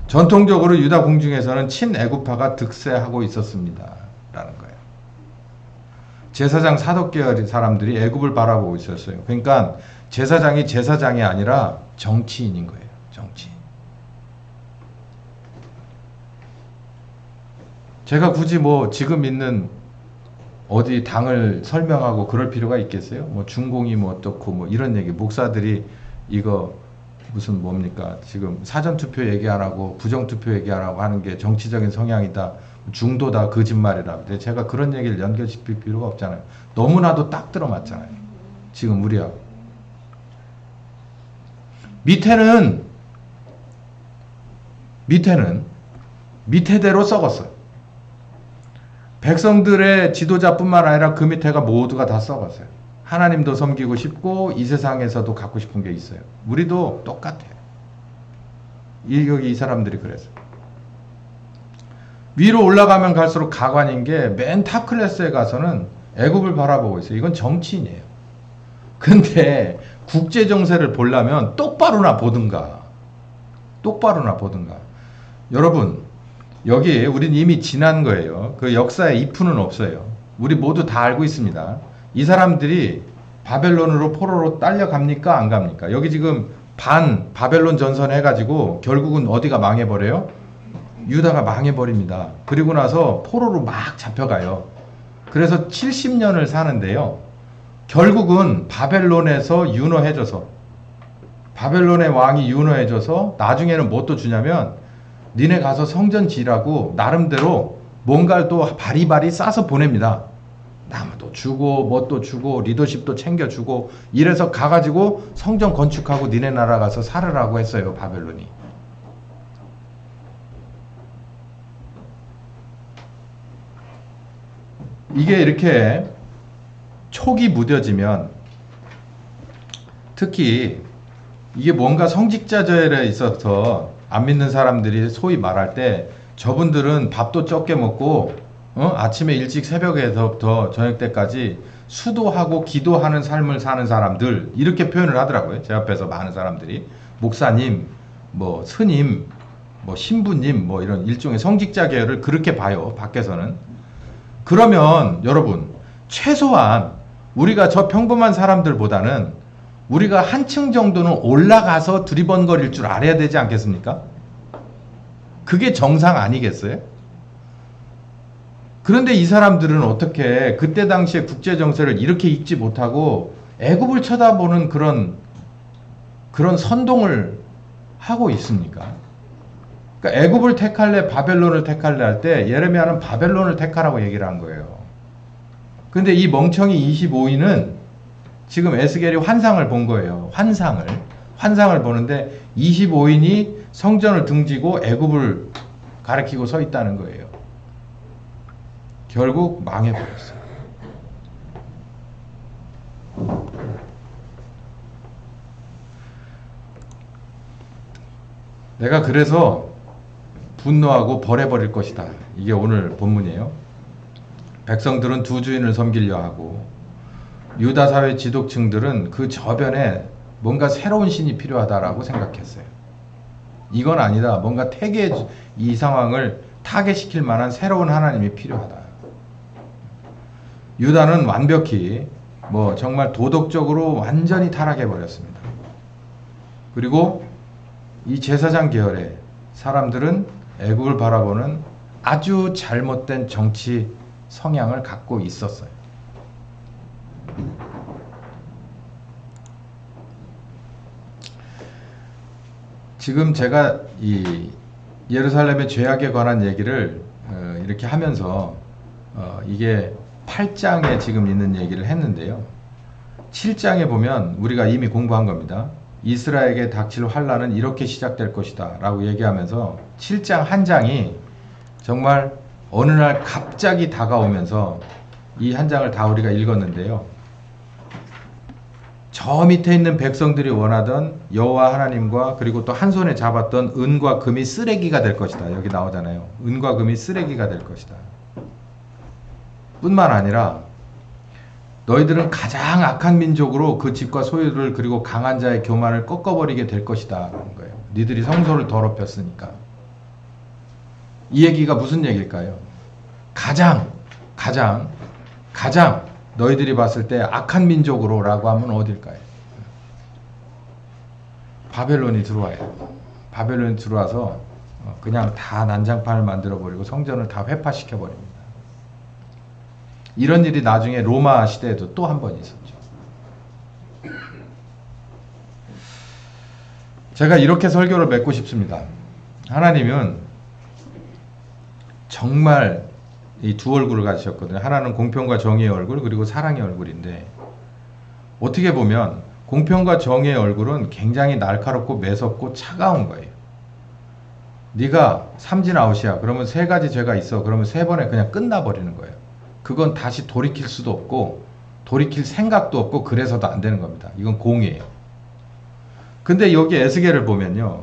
A: 전통적으로 유다 궁중에서는 친애굽파가 득세하고 있었습니다. 라는 거예요. 제사장 사독계열 사람들이 애굽을 바라보고 있었어요. 그러니까 제사장이 제사장이 아니라 정치인인 거예요. 정치인. 제가 굳이 뭐 지금 있는 어디 당을 설명하고 그럴 필요가 있겠어요? 뭐 중공이 뭐 어떻고 뭐 이런 얘기. 목사들이 이거 무슨 뭡니까? 지금 사전투표 얘기 안 하고 부정투표 얘기 안 하고 하는 게 정치적인 성향이다. 중도다. 거짓말이라. 근데 제가 그런 얘기를 연결시킬 필요가 없잖아요. 너무나도 딱 들어맞잖아요. 지금 우리하고. 밑에는 밑에대로 썩었어요. 백성들의 지도자뿐만 아니라 그 밑에가 모두가 다 썩었어요. 하나님도 섬기고 싶고 이 세상에서도 갖고 싶은 게 있어요. 우리도 똑같아요. 이 사람들이 그랬어요. 위로 올라가면 갈수록 가관인 게 맨 탑 클래스에 가서는 애굽을 바라보고 있어요. 이건 정치인이에요. 근데 국제 정세를 보려면 똑바로나 보든가. 여러분, 여기 우린 이미 지난 거예요. 그 역사의 이프는 없어요. 우리 모두 다 알고 있습니다. 이 사람들이 바벨론으로 포로로 딸려갑니까? 안 갑니까? 여기 지금 반 바벨론 전선 해가지고 결국은 어디가 망해버려요? 유다가 망해버립니다. 그리고 나서 포로로 막 잡혀가요. 그래서 70년을 사는데요. 결국은 바벨론에서 유노해져서 바벨론의 왕이 유노해져서 나중에는 뭐 또 주냐면 니네 가서 성전 지라고 나름대로 뭔가를 또 바리바리 싸서 보냅니다. 나무도 주고 뭣도 주고 리더십도 챙겨주고 이래서 가가지고 성전 건축하고 니네 나라 가서 살으라고 했어요. 바벨론이. 이게 이렇게 촉이 무뎌지면 특히 이게 뭔가 성직자절에 있어서 안 믿는 사람들이 소위 말할 때 저분들은 밥도 적게 먹고 아침에 일찍 새벽에서부터 저녁 때까지 수도하고 기도하는 삶을 사는 사람들 이렇게 표현을 하더라고요. 제 앞에서 많은 사람들이 목사님, 뭐 스님, 뭐 신부님 뭐 이런 일종의 성직자 계열을 그렇게 봐요. 밖에서는. 그러면 여러분 최소한 우리가 저 평범한 사람들보다는 우리가 한층 정도는 올라가서 두리번거릴 줄 알아야 되지 않겠습니까? 그게 정상 아니겠어요? 그런데 이 사람들은 어떻게 그때 당시에 국제 정세를 이렇게 읽지 못하고 애굽을 쳐다보는 그런 선동을 하고 있습니까? 그러니까 애굽을 택할래 바벨론을 택할래 할 때 예레미야는 바벨론을 택하라고 얘기를 한 거예요. 근데 이 멍청이 25인은 지금 에스겔이 환상을 본 거예요. 환상을 보는데 25인이 성전을 등지고 애굽을 가리키고 서 있다는 거예요. 결국 망해버렸어요. 내가 그래서 분노하고 벌해버릴 것이다. 이게 오늘 본문이에요. 백성들은 두 주인을 섬기려 하고 유다 사회 지도층들은 그 저변에 뭔가 새로운 신이 필요하다라고 생각했어요. 이건 아니다. 뭔가 이 상황을 타개시킬 만한 새로운 하나님이 필요하다. 유다는 완벽히 뭐 정말 도덕적으로 완전히 타락해 버렸습니다. 그리고 이 제사장 계열의 사람들은 애굽을 바라보는 아주 잘못된 정치 성향을 갖고 있었어요. 지금 제가 이 예루살렘의 죄악에 관한 얘기를 이렇게 하면서 이게 8장에 지금 있는 얘기를 했는데요. 7장에 보면 우리가 이미 공부한 겁니다. 이스라엘에게 닥칠 환란은 이렇게 시작될 것이다 라고 얘기하면서 7장 한 장이 정말 어느 날 갑자기 다가오면서 이 한 장을 다 우리가 읽었는데요. 저 밑에 있는 백성들이 원하던 여호와 하나님과 그리고 또 한 손에 잡았던 은과 금이 쓰레기가 될 것이다. 여기 나오잖아요. 은과 금이 쓰레기가 될 것이다. 뿐만 아니라 너희들은 가장 악한 민족으로 그 집과 소유를 그리고 강한 자의 교만을 꺾어버리게 될 것이다 라는 거예요. 니들이 성소를 더럽혔으니까. 이 얘기가 무슨 얘기일까요? 가장 너희들이 봤을 때 악한 민족으로 라고 하면 어딜까요? 바벨론이 들어와요. 바벨론이 들어와서 그냥 다 난장판을 만들어버리고 성전을 다 회파시켜버립니다. 이런 일이 나중에 로마 시대에도 또 한 번 있었죠. 제가 이렇게 설교를 맺고 싶습니다. 하나님은 정말 이 두 얼굴을 가지셨거든요. 하나는 공평과 정의의 얼굴, 그리고 사랑의 얼굴인데, 어떻게 보면 공평과 정의의 얼굴은 굉장히 날카롭고 매섭고 차가운 거예요. 네가 삼진 아웃이야. 그러면 세 가지 죄가 있어. 그러면 세 번에 그냥 끝나버리는 거예요. 그건 다시 돌이킬 수도 없고 돌이킬 생각도 없고 그래서도 안 되는 겁니다. 이건 공이에요. 근데 여기 에스겔을 보면요,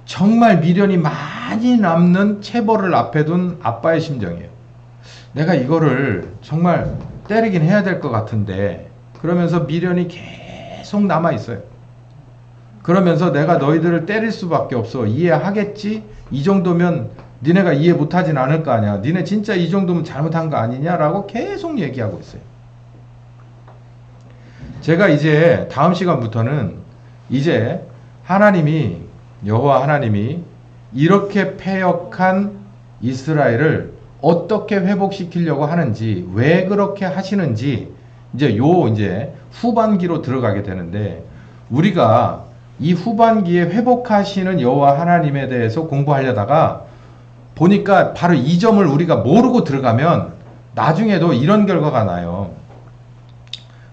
A: 정말 미련이 많이 남는 체벌을 앞에 둔 아빠의 심정이에요. 내가 이거를 정말 때리긴 해야 될 것 같은데, 그러면서 미련이 계속 남아 있어요. 그러면서 내가 너희들을 때릴 수밖에 없어. 이해하겠지? 이 정도면 니네가 이해 못하진 않을 거 아니야. 니네 진짜 이 정도면 잘못한 거 아니냐라고 계속 얘기하고 있어요. 제가 이제 다음 시간부터는 이제 하나님이, 여호와 하나님이 이렇게 패역한 이스라엘을 어떻게 회복시키려고 하는지, 왜 그렇게 하시는지 이제 후반기로 들어가게 되는데, 우리가 이 후반기에 회복하시는 여호와 하나님에 대해서 공부하려다가 보니까 바로 이 점을 우리가 모르고 들어가면 나중에도 이런 결과가 나요.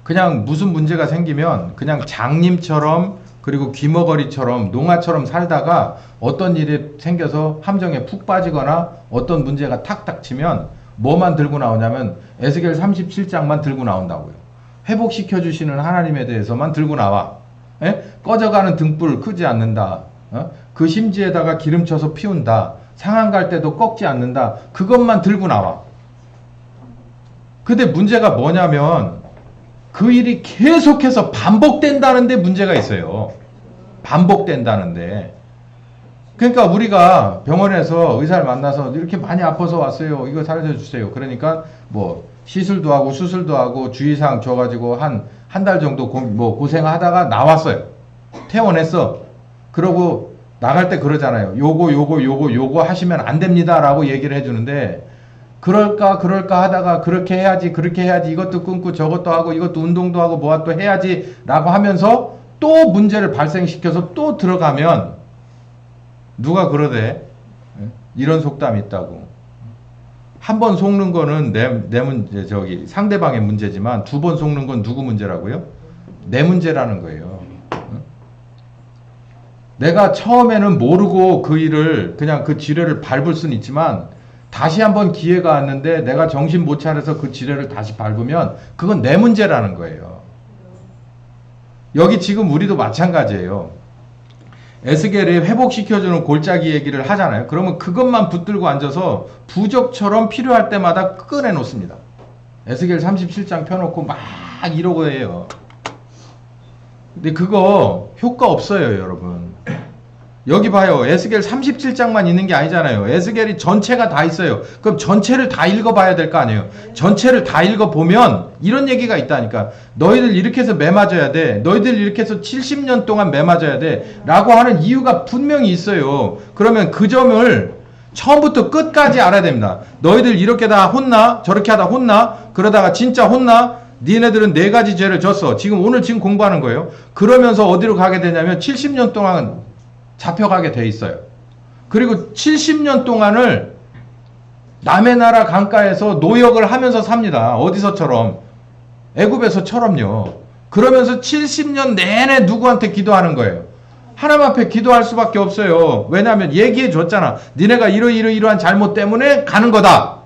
A: 그냥 무슨 문제가 생기면 그냥 장님처럼, 그리고 귀머거리처럼, 농아처럼 살다가 어떤 일이 생겨서 함정에 푹 빠지거나 어떤 문제가 탁탁 치면 뭐만 들고 나오냐면 에스겔 37장만 들고 나온다고요. 회복시켜 주시는 하나님에 대해서만 들고 나와. 꺼져가는 등불 끄지 않는다. 그 심지에다가 기름 쳐서 피운다. 상한 갈 때도 꺾지 않는다. 그것만 들고 나와. 근데 문제가 뭐냐면 그 일이 계속해서 반복된다는데 문제가 있어요. 반복된다는데. 그러니까 우리가 병원에서 의사를 만나서 이렇게 많이 아파서 왔어요. 이거 살려주세요. 그러니까 뭐 시술도 하고 수술도 하고 주의사항 줘가지고 한 달 정도 고생하다가 나왔어요. 퇴원했어. 그러고 나갈 때 그러잖아요. 요거 하시면 안 됩니다 라고 얘기를 해주는데, 그럴까 하다가 그렇게 해야지 이것도 끊고 저것도 하고 이것도 운동도 하고 뭐가 또 해야지 라고 하면서 또 문제를 발생시켜서 또 들어가면, 누가 그러대? 이런 속담이 있다고. 한 번 속는 거는 내 문제, 상대방의 문제지만 두 번 속는 건 누구 문제라고요? 내 문제라는 거예요. 내가 처음에는 모르고 그 일을 그냥 그 지뢰를 밟을 수는 있지만, 다시 한번 기회가 왔는데 내가 정신 못 차려서 그 지뢰를 다시 밟으면 그건 내 문제라는 거예요. 여기 지금 우리도 마찬가지예요. 에스겔이 회복시켜주는 골짜기 얘기를 하잖아요. 그러면 그것만 붙들고 앉아서 부적처럼 필요할 때마다 꺼내 놓습니다. 에스겔 37장 펴놓고 막 이러고 해요. 근데 그거 효과 없어요, 여러분. 여기 봐요. 에스겔 37장만 있는 게 아니잖아요. 에스겔이 전체가 다 있어요. 그럼 전체를 다 읽어봐야 될 거 아니에요. 전체를 다 읽어보면 이런 얘기가 있다니까. 너희들 이렇게 해서 매 맞아야 돼. 너희들 이렇게 해서 70년 동안 매 맞아야 돼. 라고 하는 이유가 분명히 있어요. 그러면 그 점을 처음부터 끝까지 알아야 됩니다. 너희들 이렇게 다 혼나? 저렇게 하다 혼나? 그러다가 진짜 혼나? 니네들은 4가지 죄를 졌어. 지금 공부하는 거예요. 그러면서 어디로 가게 되냐면 70년 동안 잡혀가게 돼 있어요. 그리고 70년 동안을 남의 나라 강가에서 노역을 하면서 삽니다. 어디서처럼? 애굽에서처럼요. 그러면서 70년 내내 누구한테 기도하는 거예요? 하나님 앞에 기도할 수밖에 없어요. 왜냐하면 얘기해 줬잖아. 니네가 이러한 잘못 때문에 가는 거다.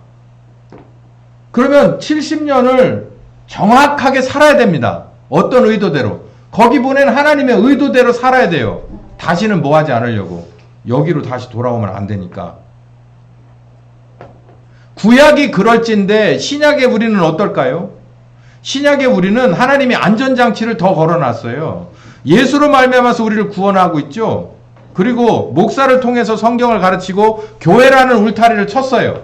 A: 그러면 70년을 정확하게 살아야 됩니다. 어떤 의도대로. 거기 보낸 하나님의 의도대로 살아야 돼요. 다시는 뭐 하지 않으려고. 여기로 다시 돌아오면 안 되니까. 구약이 그럴진데 신약의 우리는 어떨까요? 신약의 우리는 하나님이 안전장치를 더 걸어놨어요. 예수로 말미암아서 우리를 구원하고 있죠. 그리고 목사를 통해서 성경을 가르치고 교회라는 울타리를 쳤어요.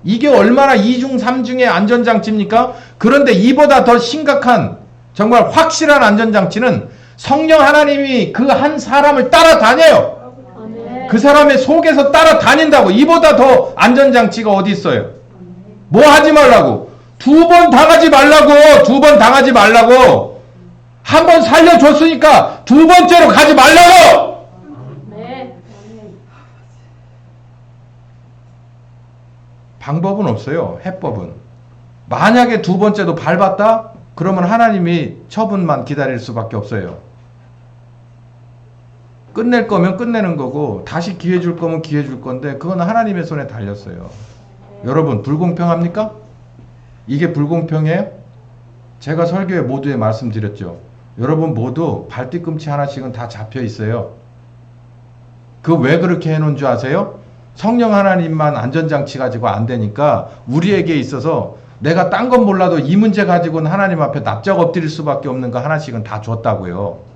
A: 이게 얼마나 2중 3중의 안전장치입니까? 그런데 이보다 더 심각한 정말 확실한 안전장치는 성령 하나님이 그 한 사람을 따라다녀요. 그 사람의 속에서 따라다닌다고. 이보다 더 안전장치가 어디 있어요? 뭐 하지 말라고? 2번 당하지 말라고. 2번 당하지 말라고. 한 번 살려줬으니까 2번째로 가지 말라고. 방법은 없어요. 해법은. 만약에 2번째도 밟았다? 그러면 하나님이 처분만 기다릴 수밖에 없어요. 끝낼 거면 끝내는 거고 다시 기회 줄 거면 기회 줄 건데 그건 하나님의 손에 달렸어요. 여러분 불공평합니까? 이게 불공평해요? 제가 설교에 모두에 말씀드렸죠. 여러분 모두 발뒤꿈치 하나씩은 다 잡혀 있어요. 그 왜 그렇게 해놓은 줄 아세요? 성령 하나님만 안전장치 가지고 안 되니까 우리에게 있어서 내가 딴 건 몰라도 이 문제 가지고는 하나님 앞에 납작 엎드릴 수밖에 없는 거 하나씩은 다 줬다고요.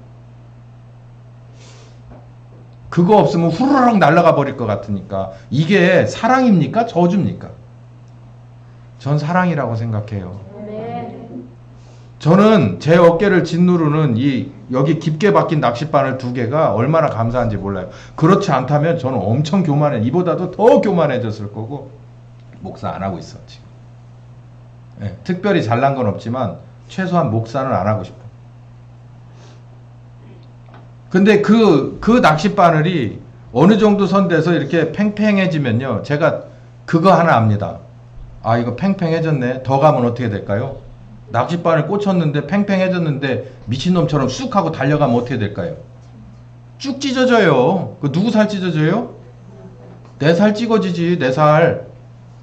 A: 그거 없으면 후루룩 날아가 버릴 것 같으니까. 이게 사랑입니까? 저주입니까? 전 사랑이라고 생각해요. 저는 제 어깨를 짓누르는 이 여기 깊게 박힌 낚싯바늘 2개가 얼마나 감사한지 몰라요. 그렇지 않다면 저는 엄청 교만해. 이보다도 더 교만해졌을 거고 목사 안 하고 있어 지금. 네, 특별히 잘난 건 없지만 최소한 목사는 안 하고 싶어. 근데 그 낚싯바늘이 어느 정도 선 돼서 이렇게 팽팽해지면요. 제가 그거 하나 압니다. 아 이거 팽팽해졌네. 더 가면 어떻게 될까요? 낚싯바늘 꽂혔는데 팽팽해졌는데 미친놈처럼 쑥 하고 달려가면 어떻게 될까요? 쭉 찢어져요. 그 누구 살 찢어져요? 내 살 찢어지지. 내 살.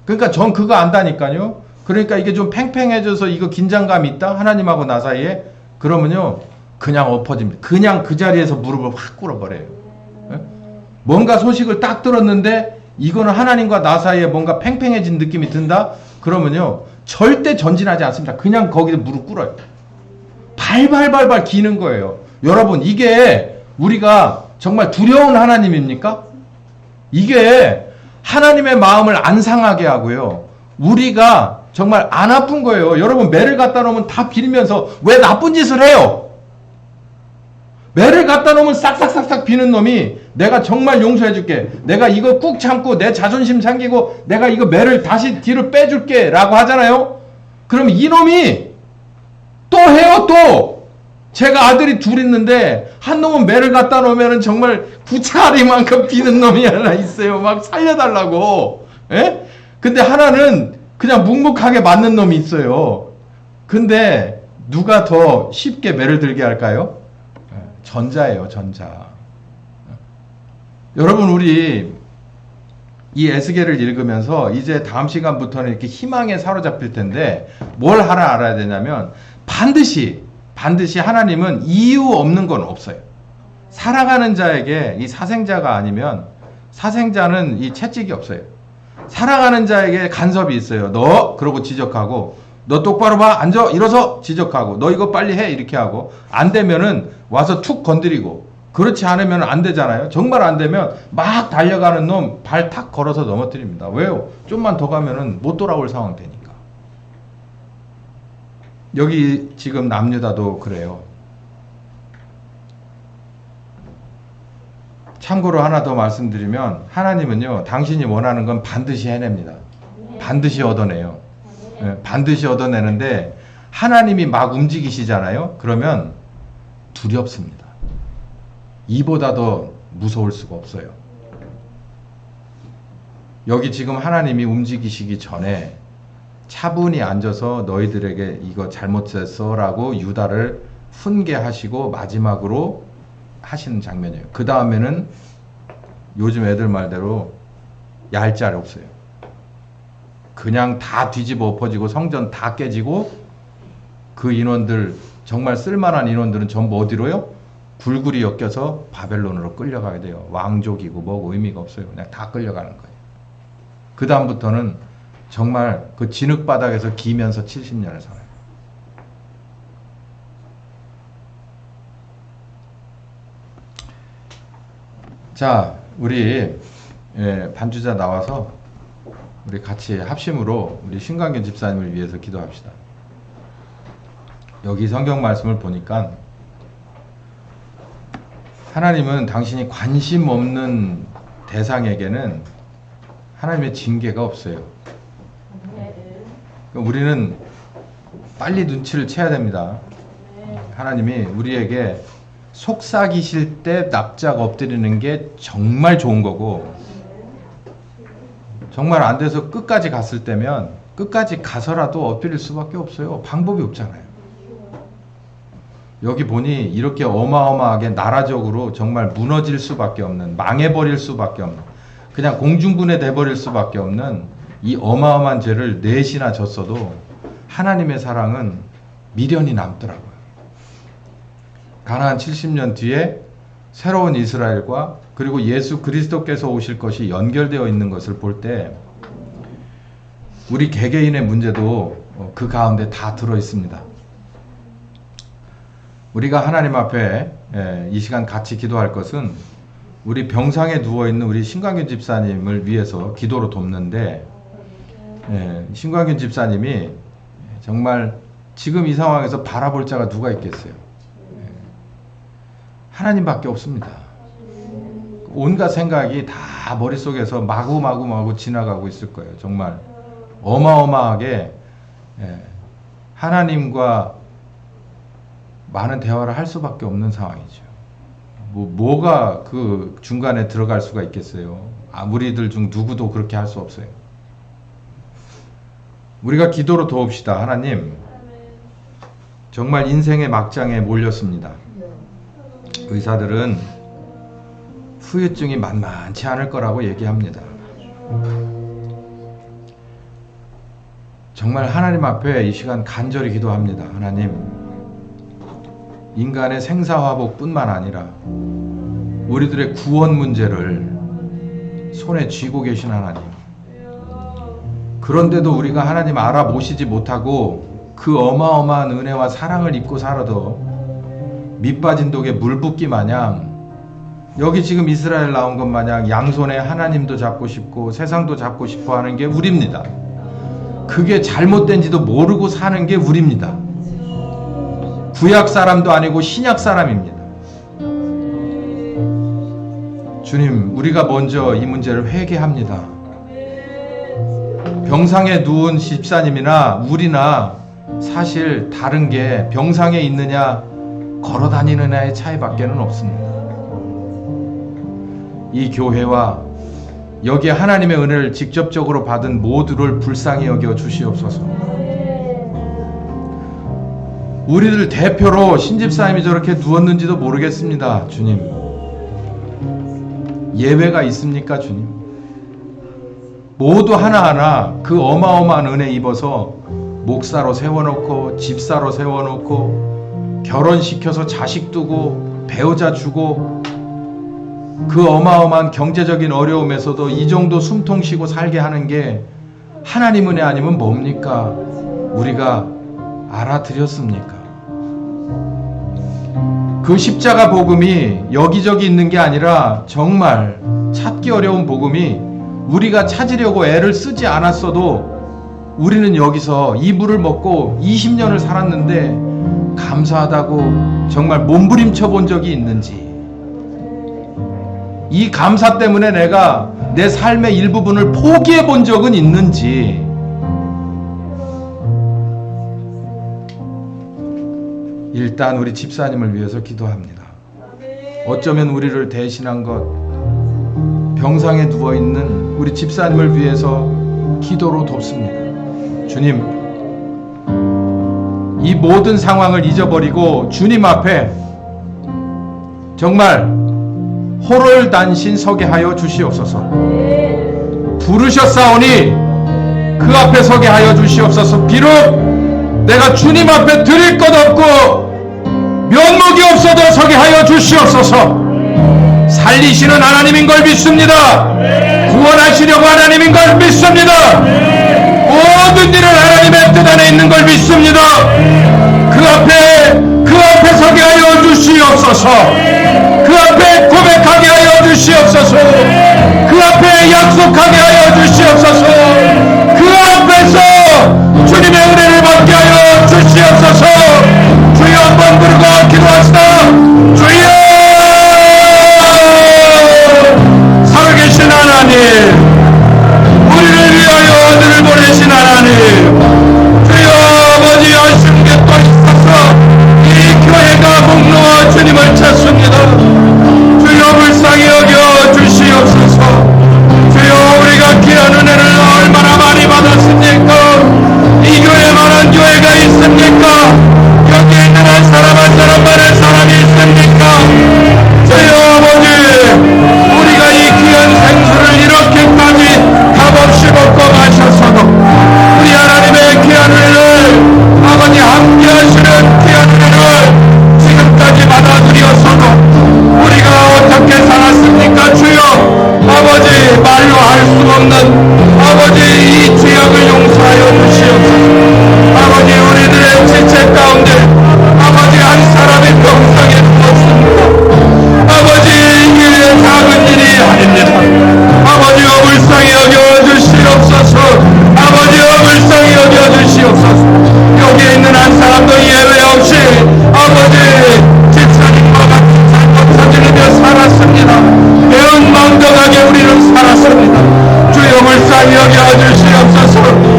A: 그러니까 전 그거 안다니까요. 그러니까 이게 좀 팽팽해져서 이거 긴장감이 있다? 하나님하고 나 사이에? 그러면요. 그냥 엎어집니다. 그냥 그 자리에서 무릎을 확 꿇어버려요. 뭔가 소식을 딱 들었는데 이거는 하나님과 나 사이에 뭔가 팽팽해진 느낌이 든다? 그러면요. 절대 전진하지 않습니다. 그냥 거기서 무릎 꿇어요. 발발발발 기는 거예요. 여러분 이게 우리가 정말 두려운 하나님입니까? 이게 하나님의 마음을 안 상하게 하고요. 우리가 정말 안 아픈 거예요. 여러분 매를 갖다 놓으면 다 빌면서 왜 나쁜 짓을 해요? 매를 갖다 놓으면 싹싹싹싹 비는 놈이 내가 정말 용서해 줄게. 내가 이거 꾹 참고 내 자존심 상기고 내가 이거 매를 다시 뒤로 빼줄게 라고 하잖아요. 그럼 이놈이 또 해요 또. 제가 아들이 둘 있는데 한 놈은 매를 갖다 놓으면 정말 구차리만큼 비는 놈이 하나 있어요. 막 살려달라고. 에? 근데 하나는 그냥 묵묵하게 맞는 놈이 있어요. 근데 누가 더 쉽게 매를 들게 할까요? 전자예요, 전자. 여러분, 우리 이 에스겔을 읽으면서 이제 다음 시간부터는 이렇게 희망에 사로잡힐 텐데 뭘 하나 알아야 되냐면 반드시 하나님은 이유 없는 건 없어요. 살아가는 자에게 이 사생자가 아니면 사생자는 이 채찍이 없어요. 살아가는 자에게 간섭이 있어요. 너 그러고 지적하고 너 똑바로 봐 앉아 일어서 지적하고 너 이거 빨리 해 이렇게 하고 안 되면은 와서 툭 건드리고 그렇지 않으면 안 되잖아요. 정말 안 되면 막 달려가는 놈 발 탁 걸어서 넘어뜨립니다. 왜요? 좀만 더 가면은 못 돌아올 상황 되니까. 여기 지금 남유다도 그래요. 참고로 하나 더 말씀드리면 하나님은요 당신이 원하는 건 반드시 해냅니다. 반드시 얻어내요. 반드시 얻어내는데 하나님이 막 움직이시잖아요. 그러면 두렵습니다. 이보다 더 무서울 수가 없어요. 여기 지금 하나님이 움직이시기 전에 차분히 앉아서 너희들에게 이거 잘못했어 라고 유다를 훈계하시고 마지막으로 하시는 장면이에요. 그 다음에는 요즘 애들 말대로 얄짤 없어요. 그냥 다 뒤집어 엎어지고 성전 다 깨지고 그 인원들 정말 쓸만한 인원들은 전부 어디로요? 굴굴이 엮여서 바벨론으로 끌려가게 돼요. 왕족이고 뭐고 의미가 없어요. 그냥 다 끌려가는 거예요. 그 다음부터는 정말 그 진흙바닥에서 기면서 70년을 살아요. 자, 우리 반주자 나와서 우리 같이 합심으로 우리 신광균 집사님을 위해서 기도합시다. 여기 성경 말씀을 보니까 하나님은 당신이 관심 없는 대상에게는 하나님의 징계가 없어요. 우리는 빨리 눈치를 채야 됩니다. 하나님이 우리에게 속삭이실 때 납작 엎드리는 게 정말 좋은 거고, 정말 안 돼서 끝까지 갔을 때면 끝까지 가서라도 엎드릴 수밖에 없어요. 방법이 없잖아요. 여기 보니 이렇게 어마어마하게 나라적으로 정말 무너질 수밖에 없는, 망해버릴 수밖에 없는, 그냥 공중분해 돼버릴 수밖에 없는 이 어마어마한 죄를 넷이나 졌어도 하나님의 사랑은 미련이 남더라고요. 가나안 70년 뒤에 새로운 이스라엘과 그리고 예수 그리스도께서 오실 것이 연결되어 있는 것을 볼 때 우리 개개인의 문제도 그 가운데 다 들어 있습니다. 우리가 하나님 앞에 이 시간 같이 기도할 것은 우리 병상에 누워있는 우리 신광균 집사님을 위해서 기도로 돕는데, 신광균 집사님이 정말 지금 이 상황에서 바라볼 자가 누가 있겠어요? 하나님밖에 없습니다. 온갖 생각이 다 머릿속에서 마구 지나가고 있을 거예요. 정말 어마어마하게 하나님과 많은 대화를 할 수밖에 없는 상황이죠. 뭐가 그 중간에 들어갈 수가 있겠어요? 우리들 중 누구도 그렇게 할 수 없어요. 우리가 기도로 도웁시다. 하나님, 정말 인생의 막장에 몰렸습니다. 의사들은 후유증이 만만치 않을 거라고 얘기합니다. 정말 하나님 앞에 이 시간 간절히 기도합니다. 하나님, 인간의 생사화복뿐만 아니라 우리들의 구원 문제를 손에 쥐고 계신 하나님, 그런데도 우리가 하나님 알아보시지 못하고 그 어마어마한 은혜와 사랑을 잊고 살아도 밑빠진 독에 물 붓기 마냥, 여기 지금 이스라엘 나온 것 마냥 양손에 하나님도 잡고 싶고 세상도 잡고 싶어 하는 게 우리입니다. 그게 잘못된지도 모르고 사는 게 우리입니다. 구약 사람도 아니고 신약 사람입니다. 주님, 우리가 먼저 이 문제를 회개합니다. 병상에 누운 집사님이나 우리나 사실 다른 게 병상에 있느냐 걸어 다니느냐의 차이밖에는 없습니다. 이 교회와 여기에 하나님의 은혜를 직접적으로 받은 모두를 불쌍히 여겨 주시옵소서. 우리들 대표로 신집사님이 저렇게 누웠는지도 모르겠습니다. 주님, 예외가 있습니까? 주님, 모두 하나하나 그 어마어마한 은혜 입어서 목사로 세워놓고 집사로 세워놓고 결혼시켜서 자식 두고 배우자 주고 그 어마어마한 경제적인 어려움에서도 이 정도 숨통 쉬고 살게 하는 게 하나님 은혜 아니면 뭡니까? 우리가 알아들였습니까? 그 십자가 복음이 여기저기 있는 게 아니라 정말 찾기 어려운 복음이 우리가 찾으려고 애를 쓰지 않았어도 우리는 여기서 이 물을 먹고 20년을 살았는데 감사하다고 정말 몸부림쳐 본 적이 있는지, 이 감사 때문에 내가 내 삶의 일부분을 포기해 본 적은 있는지, 일단 우리 집사님을 위해서 기도합니다. 어쩌면 우리를 대신한 것, 병상에 누워있는 우리 집사님을 위해서 기도로 돕습니다. 주님, 이 모든 상황을 잊어버리고 주님 앞에 정말 호롤단신 서게 하여 주시옵소서. 부르셨사오니 그 앞에 서게 하여 주시옵소서. 비록 내가 주님 앞에 드릴 것 없고 면목이 없어도 서게 하여 주시옵소서. 살리시는 하나님인 걸 믿습니다. 구원하시려고 하나님인 걸 믿습니다. 모든 일은 하나님의 뜻 안에 있는 걸 믿습니다. 그 앞에 서게 하여 주시옵소서. 그 앞에 고백하게 하여 주시옵소서. 거룩하게 하여 주시옵소서. 그 앞에서 주님의 은혜를 받게 하여 주시옵소서. 주여 한번 부르고 기도합시다. 주여, 살아계신 하나님, 우리를 위하여 아들을 보내신 하나님, 주여 아버지 아쉬운 게 또 있어서 이 교회가 공로와 주님을 찾습니다. 주여 불쌍히 여겨 주시옵소서. 주여 우리가 귀한 은혜를 얼마나 많이 받았습니까? 이 교회만한 교회가 있습니까? 여기 있는 한 사람 한 사람만의 사람이 있습니까? 주여 아버지, 우리가 이 귀한 생수를 이렇게까지 값없이 먹고 마셨어도 우리 하나님의 귀한 은혜를, 아버지 함께 하시는 귀한 은혜를 지금까지 받아들였어도 우리가 어떻게 살았습니까? 주여 아버지, 말로 할 수 없는 아버지 이 죄악을 용서하여 주시옵소서. 아버지 우리들의 지체 가운데 아버지 한 사람이 병상에 누웠습니다. 아버지 이게 작은 일이 아닙니다. 아버지여 불쌍히 여겨 주시옵소서. 아버지여 불쌍히 여겨 주시옵소서. 여기 있는 한 사람도 예외 없이 아버지 집사님과 같은 삶을 사지르며 살았습니다. 배은망덕하게 우리는 살았습니다. 주여 불쌍히 여겨 주시옵소서.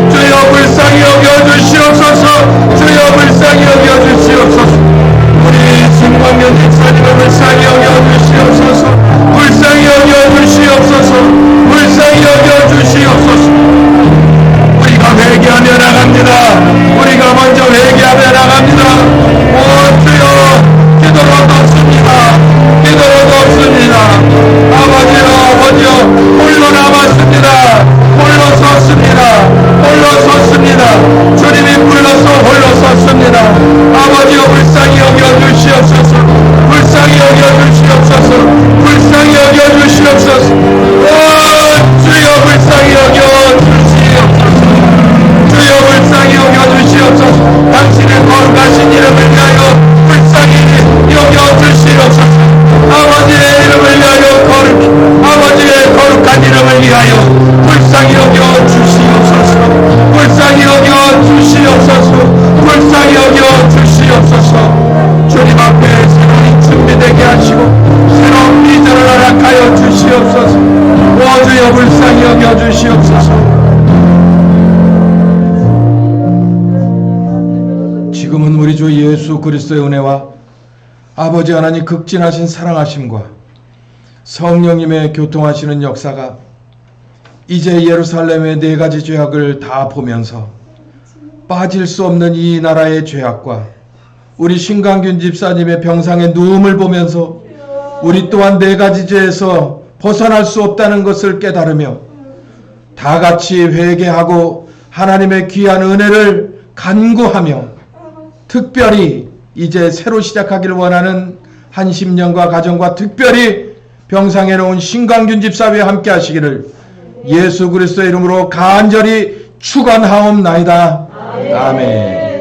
A: 주여 불쌍히 여겨 주시옵소서. 주여 불쌍히 여겨 주시옵소서. 우리 신광현 집사님을 불쌍히 여겨 주시옵소서. 불쌍히 여겨 주시옵소서. 불쌍히 여겨 주시옵소서. 우리가 회개하며 나갑니다. 우리가 먼저 회개하며 나갑니다. 오 주여, 기도로 덮습니다. 기도로 덮습니다. 아버지여 홀로 남았습니다. 홀로 섰습니다. 홀로 섰습니다. 주님이 불러서 홀로 섰습니다. 아버지여 불쌍히 여겨 주시옵소서. 불쌍히 여겨 주시옵소서. 불쌍히 여겨 주시옵소서. 오 주여 불쌍히 여겨 주시옵소서. 주여 불쌍히 여겨 주시옵소서. 당신의 거룩하신 이름을 위하여 불쌍히 여겨 주시옵소서. 아버지의 이름을 위하여 아버지의 거룩한 이름을 위하여 불쌍히 여겨 주시옵소서. 불쌍히 여겨 주시옵소서. 불쌍히 여겨 주시옵소서. 주님 앞에 새로운 준비되게 하시고 새로운 비전을 허락하여 주시옵소서. 오 주여 불쌍히 여겨 주시옵소서. 지금은 우리 주 예수 그리스도의 은혜와 아버지 하나님 극진하신 사랑하심과 성령님의 교통하시는 역사가 이제 예루살렘의 네 가지 죄악을 다 보면서 빠질 수 없는 이 나라의 죄악과 우리 신강균 집사님의 병상의 누움을 보면서 우리 또한 네 가지 죄에서 벗어날 수 없다는 것을 깨달으며 다 같이 회개하고 하나님의 귀한 은혜를 간구하며 특별히 이제 새로 시작하기를 원하는 한심령과 가정과 특별히 병상에 놓은 신광균 집사와 함께 하시기를 예수 그리스도의 이름으로 간절히 축원하옵나이다. 아멘.